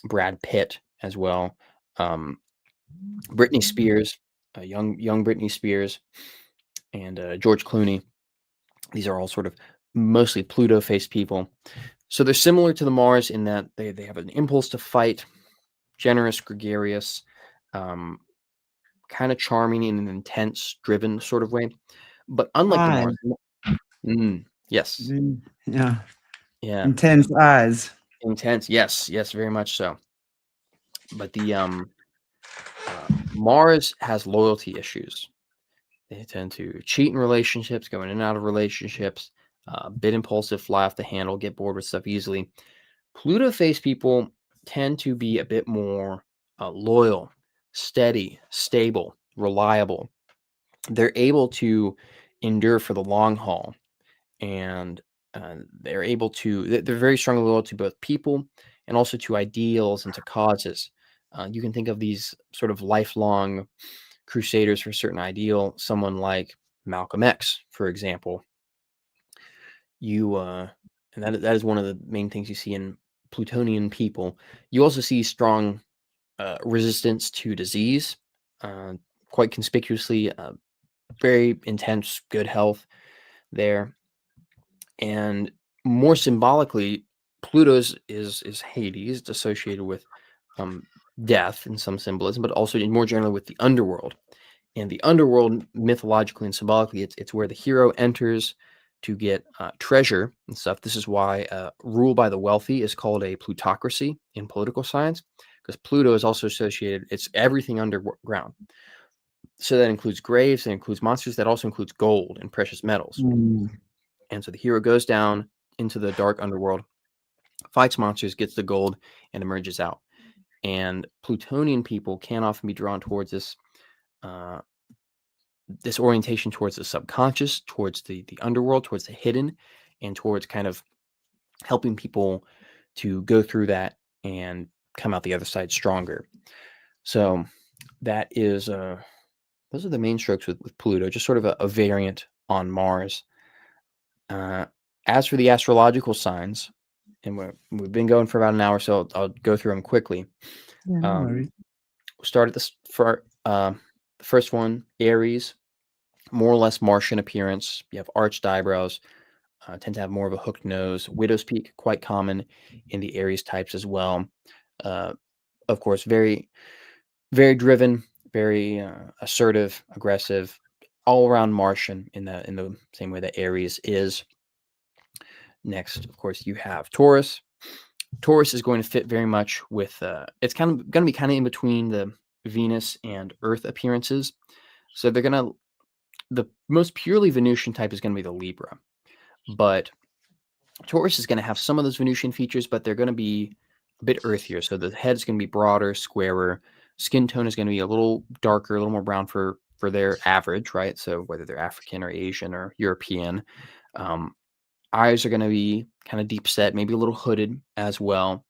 Brad Pitt as well, Britney Spears, young Britney Spears, and George Clooney. These are all sort of mostly Pluto-faced people. So they're similar to the Mars in that they have an impulse to fight, generous, gregarious, kind of charming in an intense, driven sort of way. But unlike the Eyes. Mars, yes, Yeah. yeah, Intense eyes. intense, yes, yes, very much so. But the Mars has loyalty issues. They tend to cheat in relationships, go in and out of relationships, a bit impulsive, fly off the handle, get bored with stuff easily. Pluto face people tend to be a bit more loyal, steady, stable, reliable. They're able to endure for the long haul, and they're able to, they're very strongly loyal to both people and also to ideals and to causes. You can think of these sort of lifelong crusaders for a certain ideal, someone like Malcolm X, for example. And that is one of the main things you see in Plutonian people. You also see strong resistance to disease, uh, quite conspicuously, very intense good health there. And more symbolically, Pluto's is Hades. It's associated with death in some symbolism, but also more generally with the underworld. And the underworld, mythologically and symbolically, it's where the hero enters to get treasure and stuff. This is why rule by the wealthy is called a plutocracy in political science, because Pluto is also associated, it's everything underground. So that includes graves, that includes monsters, that also includes gold and precious metals. Mm. And so the hero goes down into the dark underworld, fights monsters, gets the gold, and emerges out. And Plutonian people can often be drawn towards uh, this orientation towards the subconscious, towards the underworld, towards the hidden, and towards kind of helping people to go through that and come out the other side stronger. So that is those are the main strokes with Pluto, just sort of a variant on Mars. As for the astrological signs, and we've been going for about an hour, so I'll go through them quickly. Yeah, no worries. We'll start at this for the first one, Aries, more or less Martian appearance. You have arched eyebrows, tend to have more of a hooked nose. Widow's peak, quite common in the Aries types as well. Of course, very, very driven, very assertive, aggressive, all around Martian in the same way that Aries is. Next, of course, you have Taurus. Taurus is going to fit very much with, it's kind of going to be kind of in between the Venus and Earth appearances. So the most purely Venusian type is going to be the Libra. But Taurus is going to have some of those Venusian features, but they're going to be a bit earthier. So the head's going to be broader, squarer. Skin tone is going to be a little darker, a little more brown for their average, right? So whether they're African or Asian or European. Eyes are going to be kind of deep set, maybe a little hooded as well.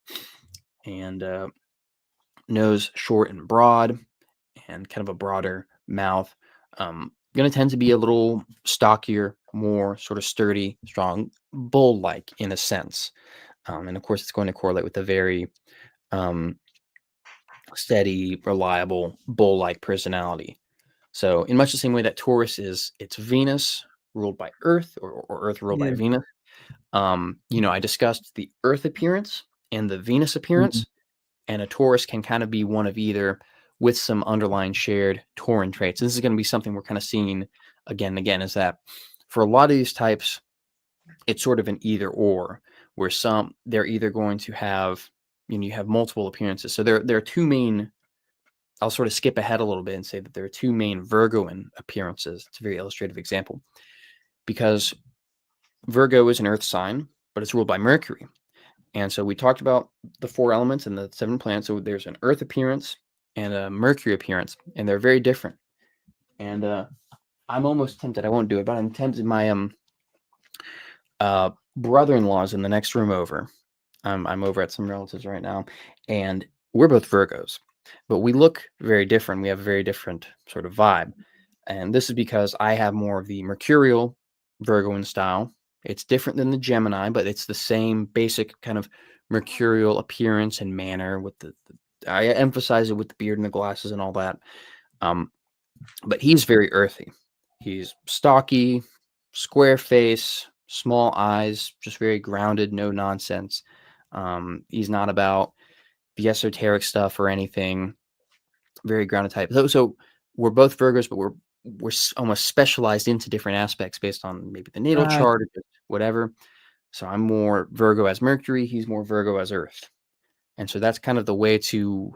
And nose short and broad, and kind of a broader mouth. Going to tend to be a little stockier, more sort of sturdy, strong, bull-like in a sense. And of course, it's going to correlate with a very steady, reliable, bull-like personality. So in much the same way that Taurus it's Venus ruled by Earth, or Earth ruled by Yeah. Venus. I discussed the Earth appearance and the Venus appearance. Mm. And a Taurus can kind of be one of either with some underlying shared Tauran traits. And this is going to be something we're kind of seeing again and again, is that for a lot of these types, it's sort of an either or, where they're either going to have, you have multiple appearances. So there are two main, I'll sort of skip ahead a little bit and say that there are two main Virgoan appearances. It's a very illustrative example, because Virgo is an earth sign, but it's ruled by Mercury. And so we talked about the 4 elements and the 7 planets. So there's an Earth appearance and a Mercury appearance, and they're very different. And I'm almost tempted, I won't do it, but I'm tempted. My brother-in-law is in the next room over. I'm over at some relatives right now, and we're both Virgos, but we look very different. We have a very different sort of vibe. And this is because I have more of the mercurial Virgoan style. It's different than the Gemini, but it's the same basic kind of mercurial appearance and manner with I emphasize it with the beard and the glasses and all that. But he's very earthy. He's stocky, square face, small eyes, just very grounded, no nonsense. He's not about the esoteric stuff or anything. Very grounded type. So we're both Virgos, but we're we're almost specialized into different aspects based on maybe the natal Right. chart or just whatever. So I'm more Virgo as Mercury, he's more Virgo as Earth. And so that's kind of the way to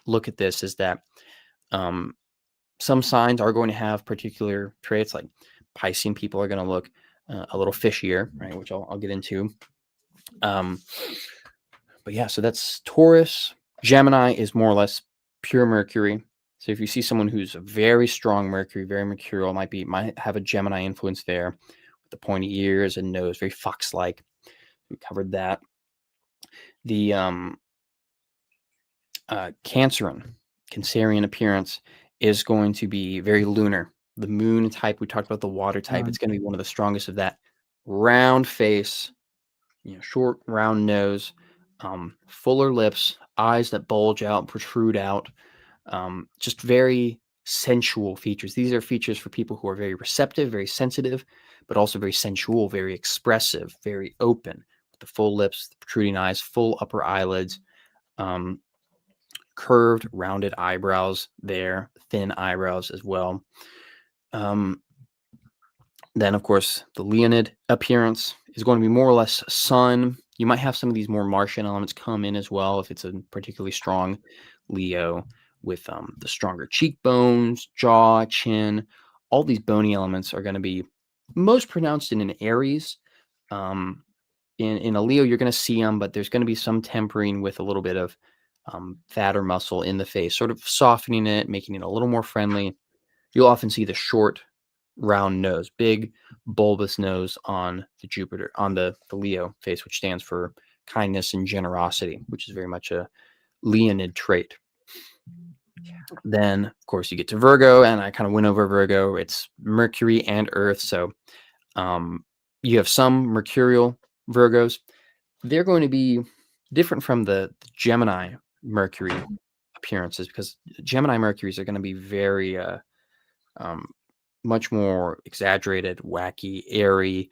look at this, is that some signs are going to have particular traits, like Piscean people are going to look a little fishier, right? Which I'll get into. But yeah, so that's Taurus. Gemini is more or less pure Mercury. So if you see someone who's a very strong Mercury, very mercurial, might have a Gemini influence there, with the pointy ears and nose, very fox-like. We covered that. The Cancerian appearance is going to be very lunar. The moon type, we talked about the water type. Right. It's going to be one of the strongest of that. Round face, short, round nose, fuller lips, eyes that bulge out, protrude out, just very sensual features. These are features for people who are very receptive, very sensitive, but also very sensual, very expressive, very open, with the full lips, the protruding eyes, full upper eyelids, curved, rounded eyebrows there, thin eyebrows as well. Then, of course, the Leonid appearance is going to be more or less sun. You might have some of these more Martian elements come in as well if it's a particularly strong Leo, with the stronger cheekbones, jaw, chin. All these bony elements are going to be most pronounced in an Aries. In a Leo, you're going to see them, but there's going to be some tempering with a little bit of fat or muscle in the face, sort of softening it, making it a little more friendly. You'll often see the short, round nose, big bulbous nose on the Leo face, which stands for kindness and generosity, which is very much a Leonid trait. Then, of course, you get to Virgo, and I kind of went over Virgo. It's Mercury and Earth. So you have some mercurial Virgos. They're going to be different from the Gemini Mercury appearances, because Gemini Mercuries are going to be very much more exaggerated, wacky, airy,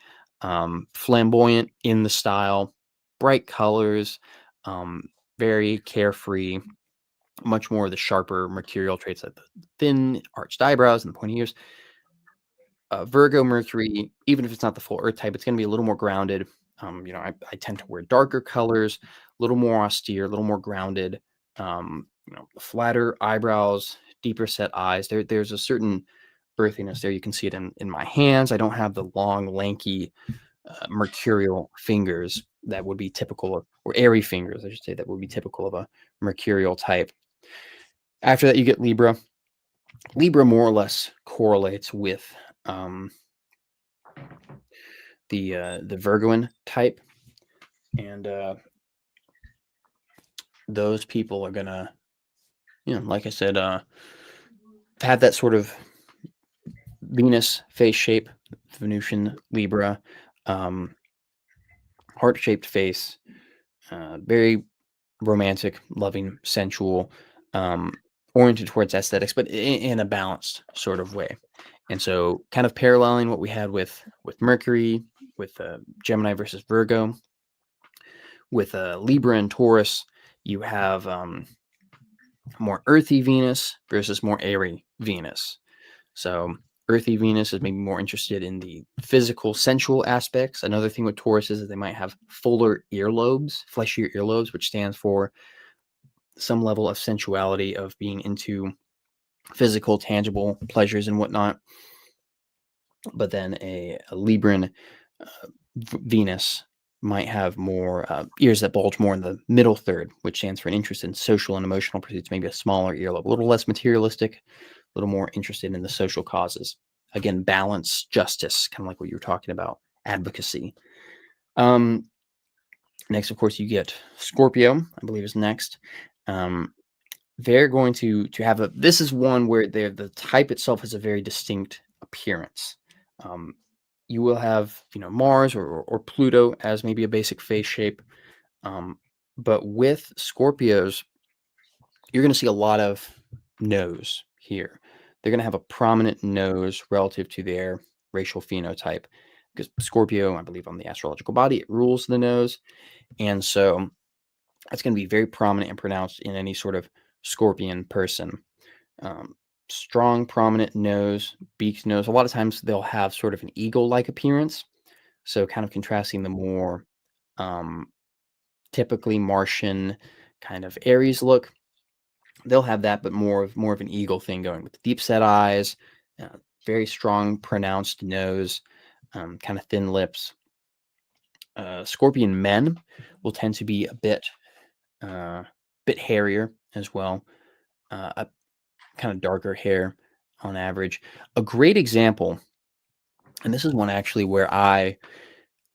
flamboyant in the style, bright colors, very carefree, much more of the sharper mercurial traits, like the thin arched eyebrows and the pointy ears. Virgo Mercury, even if it's not the full Earth type, it's going to be a little more grounded. I tend to wear darker colors, a little more austere, a little more grounded. Flatter eyebrows, deeper set eyes. There's a certain earthiness there. You can see it in my hands. I don't have the long, lanky, mercurial fingers that would be typical of, or airy fingers, I should say, that would be typical of a mercurial type. After that, you get Libra. Libra more or less correlates with the Virgoan type, and those people are gonna, like I said, have that sort of Venus face shape, Venusian Libra, heart-shaped face, very romantic, loving, sensual, oriented towards aesthetics, but in a balanced sort of way. And so kind of paralleling what we had with Mercury, with Gemini versus Virgo, with Libra and Taurus, you have more earthy Venus versus more airy Venus. So earthy Venus is maybe more interested in the physical, sensual aspects. Another thing with Taurus is that they might have fuller earlobes, fleshier earlobes, which stands for some level of sensuality, of being into physical, tangible pleasures and whatnot. But then a Libran Venus might have more ears that bulge more in the middle third, which stands for an interest in social and emotional pursuits, maybe a smaller earlobe, a little less materialistic, a little more interested in the social causes. Again, balance, justice, kind of like what you were talking about, advocacy. Next, of course, you get Scorpio, I believe is next. They're going to have this is one where the type itself has a very distinct appearance. You will have, Mars or Pluto as maybe a basic face shape. But with Scorpios, you're going to see a lot of nose here. They're going to have a prominent nose relative to their racial phenotype, because Scorpio, I believe, on the astrological body, it rules the nose. And so that's going to be very prominent and pronounced in any sort of Scorpion person. strong, prominent nose, beaked nose. A lot of times they'll have sort of an eagle-like appearance. So kind of contrasting the more typically Martian kind of Aries look. They'll have that, but more of an eagle thing going with deep set eyes, very strong, pronounced nose, kind of thin lips. Scorpion men will tend to be a bit hairier as well, a kind of darker hair on average. A great example, and this is one actually where I've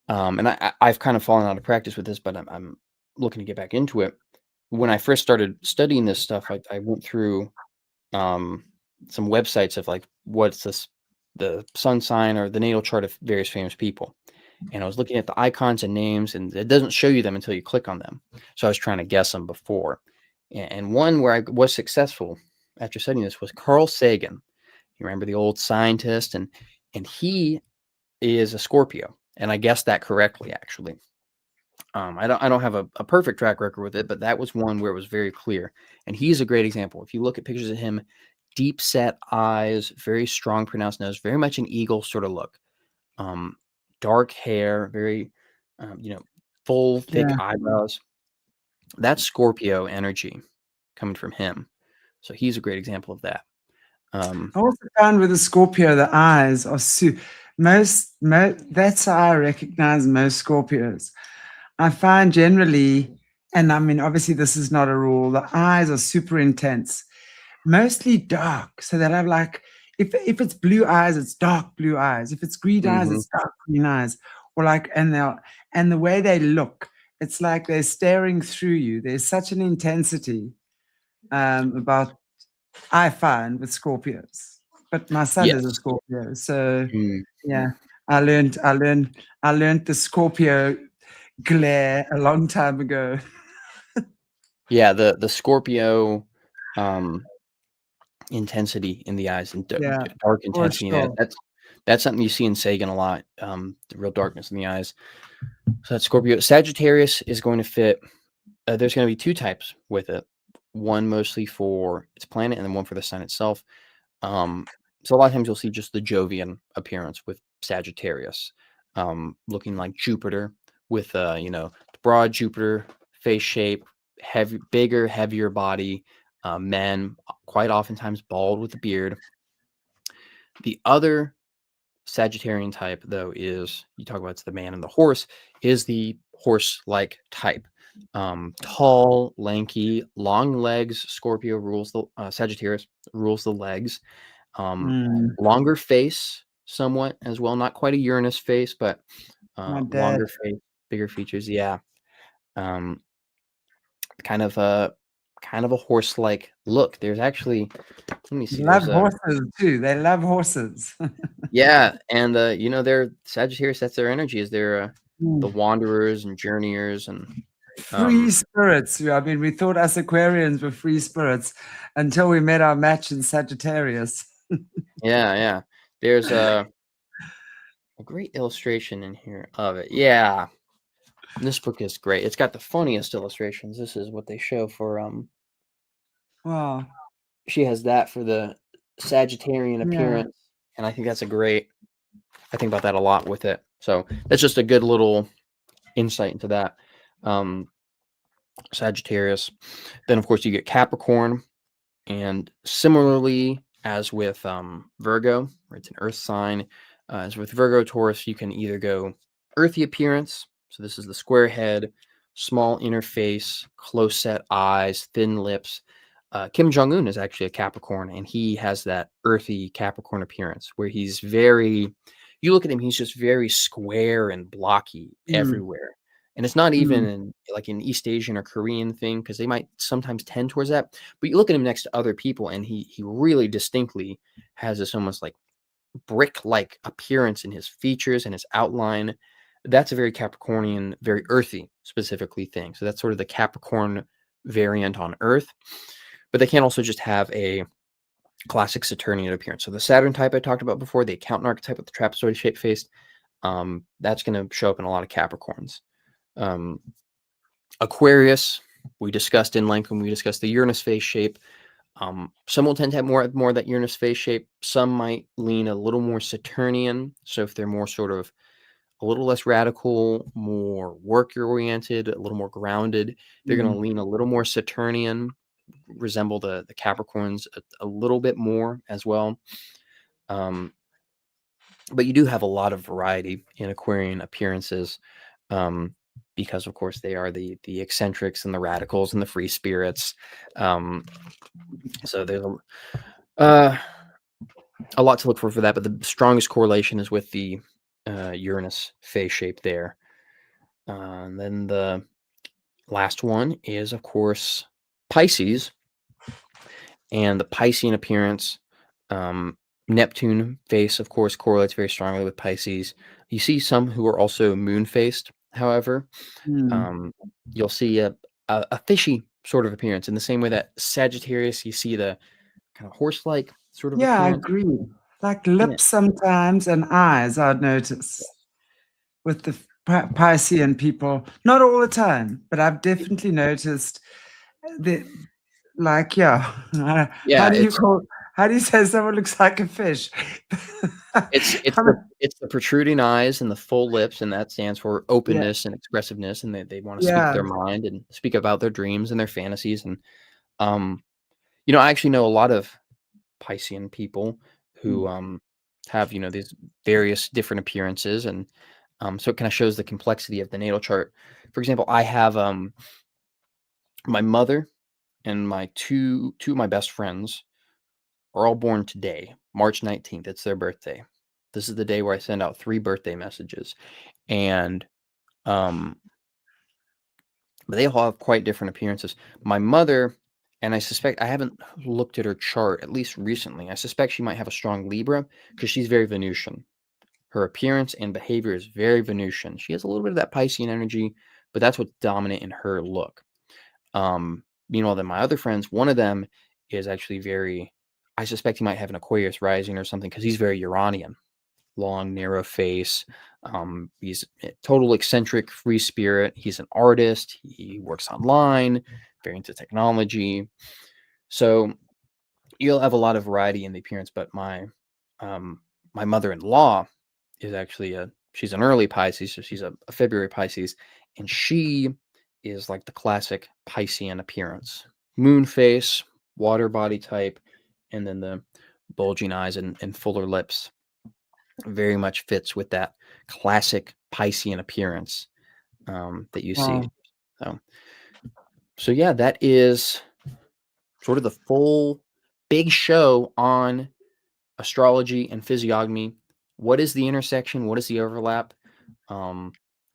kind of fallen out of practice with this, but I'm looking to get back into it. When I first started studying this stuff, I went through some websites of like what's the sun sign or the natal chart of various famous people. And I was looking at the icons and names, and it doesn't show you them until you click on them. So I was trying to guess them before. And one where I was successful after studying this was Carl Sagan. You remember the old scientist, and he is a Scorpio. And I guessed that correctly, actually. I don't have a perfect track record with it, but that was one where it was very clear. And he's a great example. If you look at pictures of him, deep set eyes, very strong pronounced nose, very much an eagle sort of look. Dark hair, very full, thick eyebrows. That's Scorpio energy coming from him. So he's a great example of that. I also found with the Scorpio, the eyes are most that's how I recognize most Scorpios. I find generally, and I mean, obviously this is not a rule, the eyes are super intense, mostly dark. So they'll have like, if it's blue eyes, it's dark blue eyes. If it's green eyes, it's dark green eyes. Or like, and the way they look, it's like they're staring through you. There's such an intensity about, I find, with Scorpios. But my son is a Yes. Scorpio, so yeah, I learned the Scorpio glare a long time ago. Yeah, the Scorpio intensity in the eyes and dark intensity in Sure. that. That's something you see in Sagan a lot, the real darkness in the eyes. So that's Scorpio. Sagittarius is going to fit. There's going to be two types with it. One mostly for its planet and then one for the sun itself. So a lot of times you'll see just the Jovian appearance with Sagittarius, looking like Jupiter with, the broad Jupiter face shape, bigger, heavier body, men, quite oftentimes bald with a beard. The other Sagittarian type, though, is, you talk about it's the man and the horse, is the horse-like type. Tall, lanky, long legs. Scorpio rules the Sagittarius rules the legs. Longer face, somewhat as well. Not quite a Uranus face, but longer face, bigger features. Yeah. Kind of a horse-like look. There's actually, let me see. They love horses too. They love horses. Yeah, and they're Sagittarius. That's their energy. Is they're the wanderers and journeyers and free spirits. I mean, we thought us Aquarians were free spirits until we met our match in Sagittarius. Yeah. There's a great illustration in here of it. Yeah, this book is great. It's got the funniest illustrations. This is what they show for Wow. She has that for the Sagittarian appearance, and I think that's I think about that a lot with it. So that's just a good little insight into that. Sagittarius. Then of course you get Capricorn, and similarly as with Virgo, where it's an earth sign, as with Virgo, Taurus, you can either go earthy appearance. So this is the square head, small inner face, close set eyes, thin lips. Kim Jong-un is actually a Capricorn, and he has that earthy Capricorn appearance where he's very, you look at him, he's just very square and blocky everywhere. And it's not even in like an East Asian or Korean thing, because they might sometimes tend towards that. But you look at him next to other people, and he really distinctly has this almost like brick-like appearance in his features and his outline. That's a very Capricornian, very earthy specifically thing. So that's sort of the Capricorn variant on Earth. But they can also just have a classic Saturnian appearance. So the Saturn type I talked about before, the accountant archetype with the trapezoid shaped face, that's going to show up in a lot of Capricorns. Aquarius, we discussed in length when we discussed the Uranus face shape. Some will tend to have more of that Uranus face shape. Some might lean a little more Saturnian. So if they're more sort of a little less radical, more work-oriented, a little more grounded, they're going to lean a little more Saturnian, resemble the Capricorns a little bit more as well. But you do have a lot of variety in Aquarian appearances, because of course they are the eccentrics and the radicals and the free spirits. So there's a lot to look for that, but the strongest correlation is with the Uranus phase shape there. And then the last one is, of course, Pisces, and the Piscean appearance. Neptune face, of course, correlates very strongly with Pisces. You see some who are also moon faced, however. You'll see a fishy sort of appearance in the same way that Sagittarius, you see the kind of horse-like sort of Yeah, I appearance. agree. Like lips sometimes and eyes, I'd notice with the Piscean people. Not all the time, but I've definitely noticed that, like, yeah. Yeah, How do you say someone looks like a fish? it's the protruding eyes and the full lips, and that stands for openness and expressiveness, and they want to speak their mind and speak about their dreams and their fantasies. And I actually know a lot of Piscean people who have these various different appearances, and so it kind of shows the complexity of the natal chart. For example, I have my mother and my two of my best friends are all born today, March 19th. It's their birthday. This is the day where I send out 3 birthday messages, and but they all have quite different appearances. My mother, and I suspect, I haven't looked at her chart, at least recently, I suspect she might have a strong Libra because she's very Venusian. Her appearance and behavior is very Venusian. She has a little bit of that Piscean energy, but that's what's dominant in her look. Meanwhile, then my other friends, one of them is actually very, I suspect he might have an Aquarius rising or something because he's very Uranian. Long, narrow face. He's a total eccentric, free spirit. He's an artist. He works online, very into technology. So you'll have a lot of variety in the appearance. But my mother-in-law is actually she's an early Pisces, so she's a February Pisces, and she is like the classic Piscean appearance: moon face, water body type, and then the bulging eyes and fuller lips. Very much fits with that classic Piscean appearance that you see. So yeah, that is sort of the full big show on astrology and physiognomy. What is the intersection? What is the overlap? And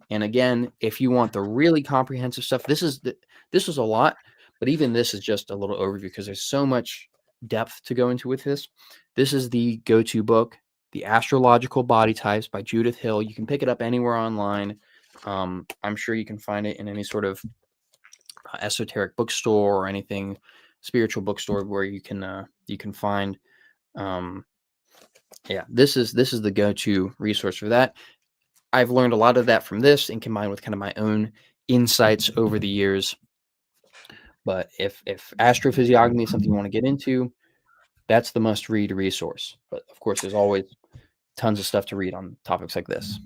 again, if you want the really comprehensive stuff, this is a lot, but even this is just a little overview because there's so much depth to go into with this. This is the go-to book, The Astrological Body Types by Judith Hill. You can pick it up anywhere online. I'm sure you can find it in any sort of esoteric bookstore or anything, spiritual bookstore where you can find. This is the go-to resource for that. I've learned a lot of that from this and combined with kind of my own insights over the years. But if astrophysiognomy is something you want to get into, that's the must-read resource. But of course, there's always tons of stuff to read on topics like this.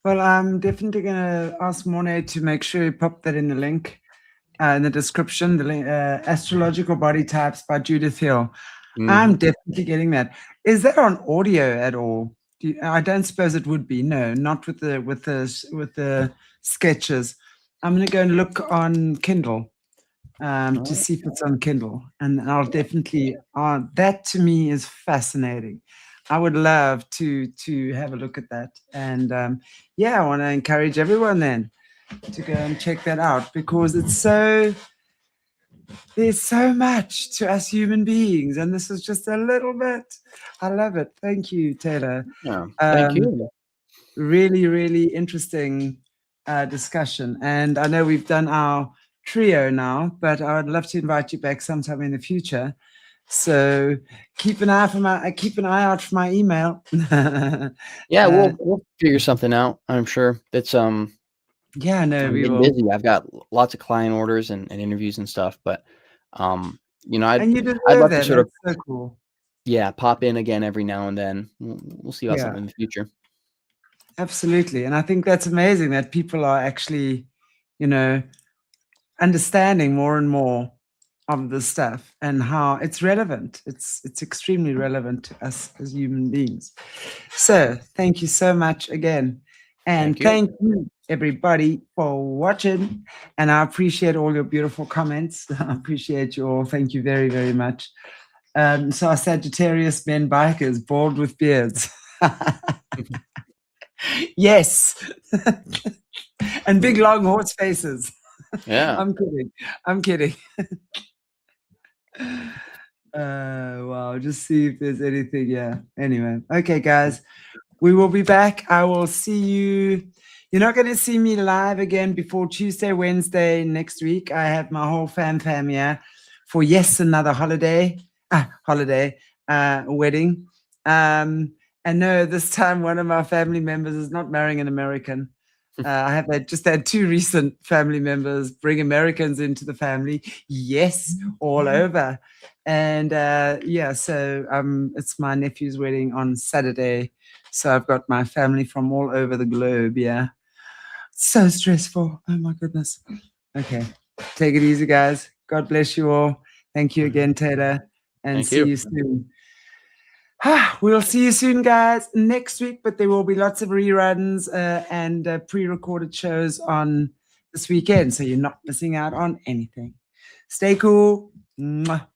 Well, I'm definitely going to ask Mornay to make sure you pop that in the link in the description, the link, Astrological Body Types by Judith Hill. I'm definitely getting that. Is that on audio at all? I don't suppose it would be. No, not with the sketches. I'm going to go and look on Kindle to see if it's on Kindle, and I'll definitely. That to me is fascinating. I would love to have a look at that, and I want to encourage everyone then to go and check that out because there's so much to us human beings, and this is just a little bit. I love it. Thank you, Taylor. Yeah, thank you. Really, really interesting discussion. And I know we've done our trio now, but I would love to invite you back sometime in the future. So keep an eye out for my email. Yeah, we'll figure something out. I'm sure it's yeah, no, I'm we getting will. busy. I've got lots of client orders and interviews and stuff, but you know, And you I'd deserve love to that. sort of, That's so cool. yeah, pop in again every now and then. We'll see about Yeah, something in the future. absolutely. And I think that's amazing that people are actually, you know, understanding more and more of this stuff and how it's relevant. It's extremely relevant to us as human beings. So thank you so much again. And Thank you. thank you everybody for watching. And I appreciate all your beautiful comments. I appreciate you all. Thank you very, very much. So our Sagittarius men bikers, bald with beards. Yes. And big long horse faces. Yeah. I'm kidding. I'm kidding. Wow, just see if there's anything. Yeah. Anyway, okay, guys, we will be back. I will see you. You're not going to see me live again before Tuesday, Wednesday next week. I have my whole fam here for another holiday, wedding. And no, this time one of my family members is not marrying an American. I have just had two recent family members bring Americans into the family. Yes, all over. And yeah, so it's my nephew's wedding on Saturday. So I've got my family from all over the globe. Yeah. So stressful. Oh my goodness. Okay. Take it easy, guys. God bless you all. Thank you again, Taylor. And Thank see you. you soon. We'll see you soon, guys, next week, but there will be lots of reruns and pre-recorded shows on this weekend, so you're not missing out on anything. Stay cool. Mwah.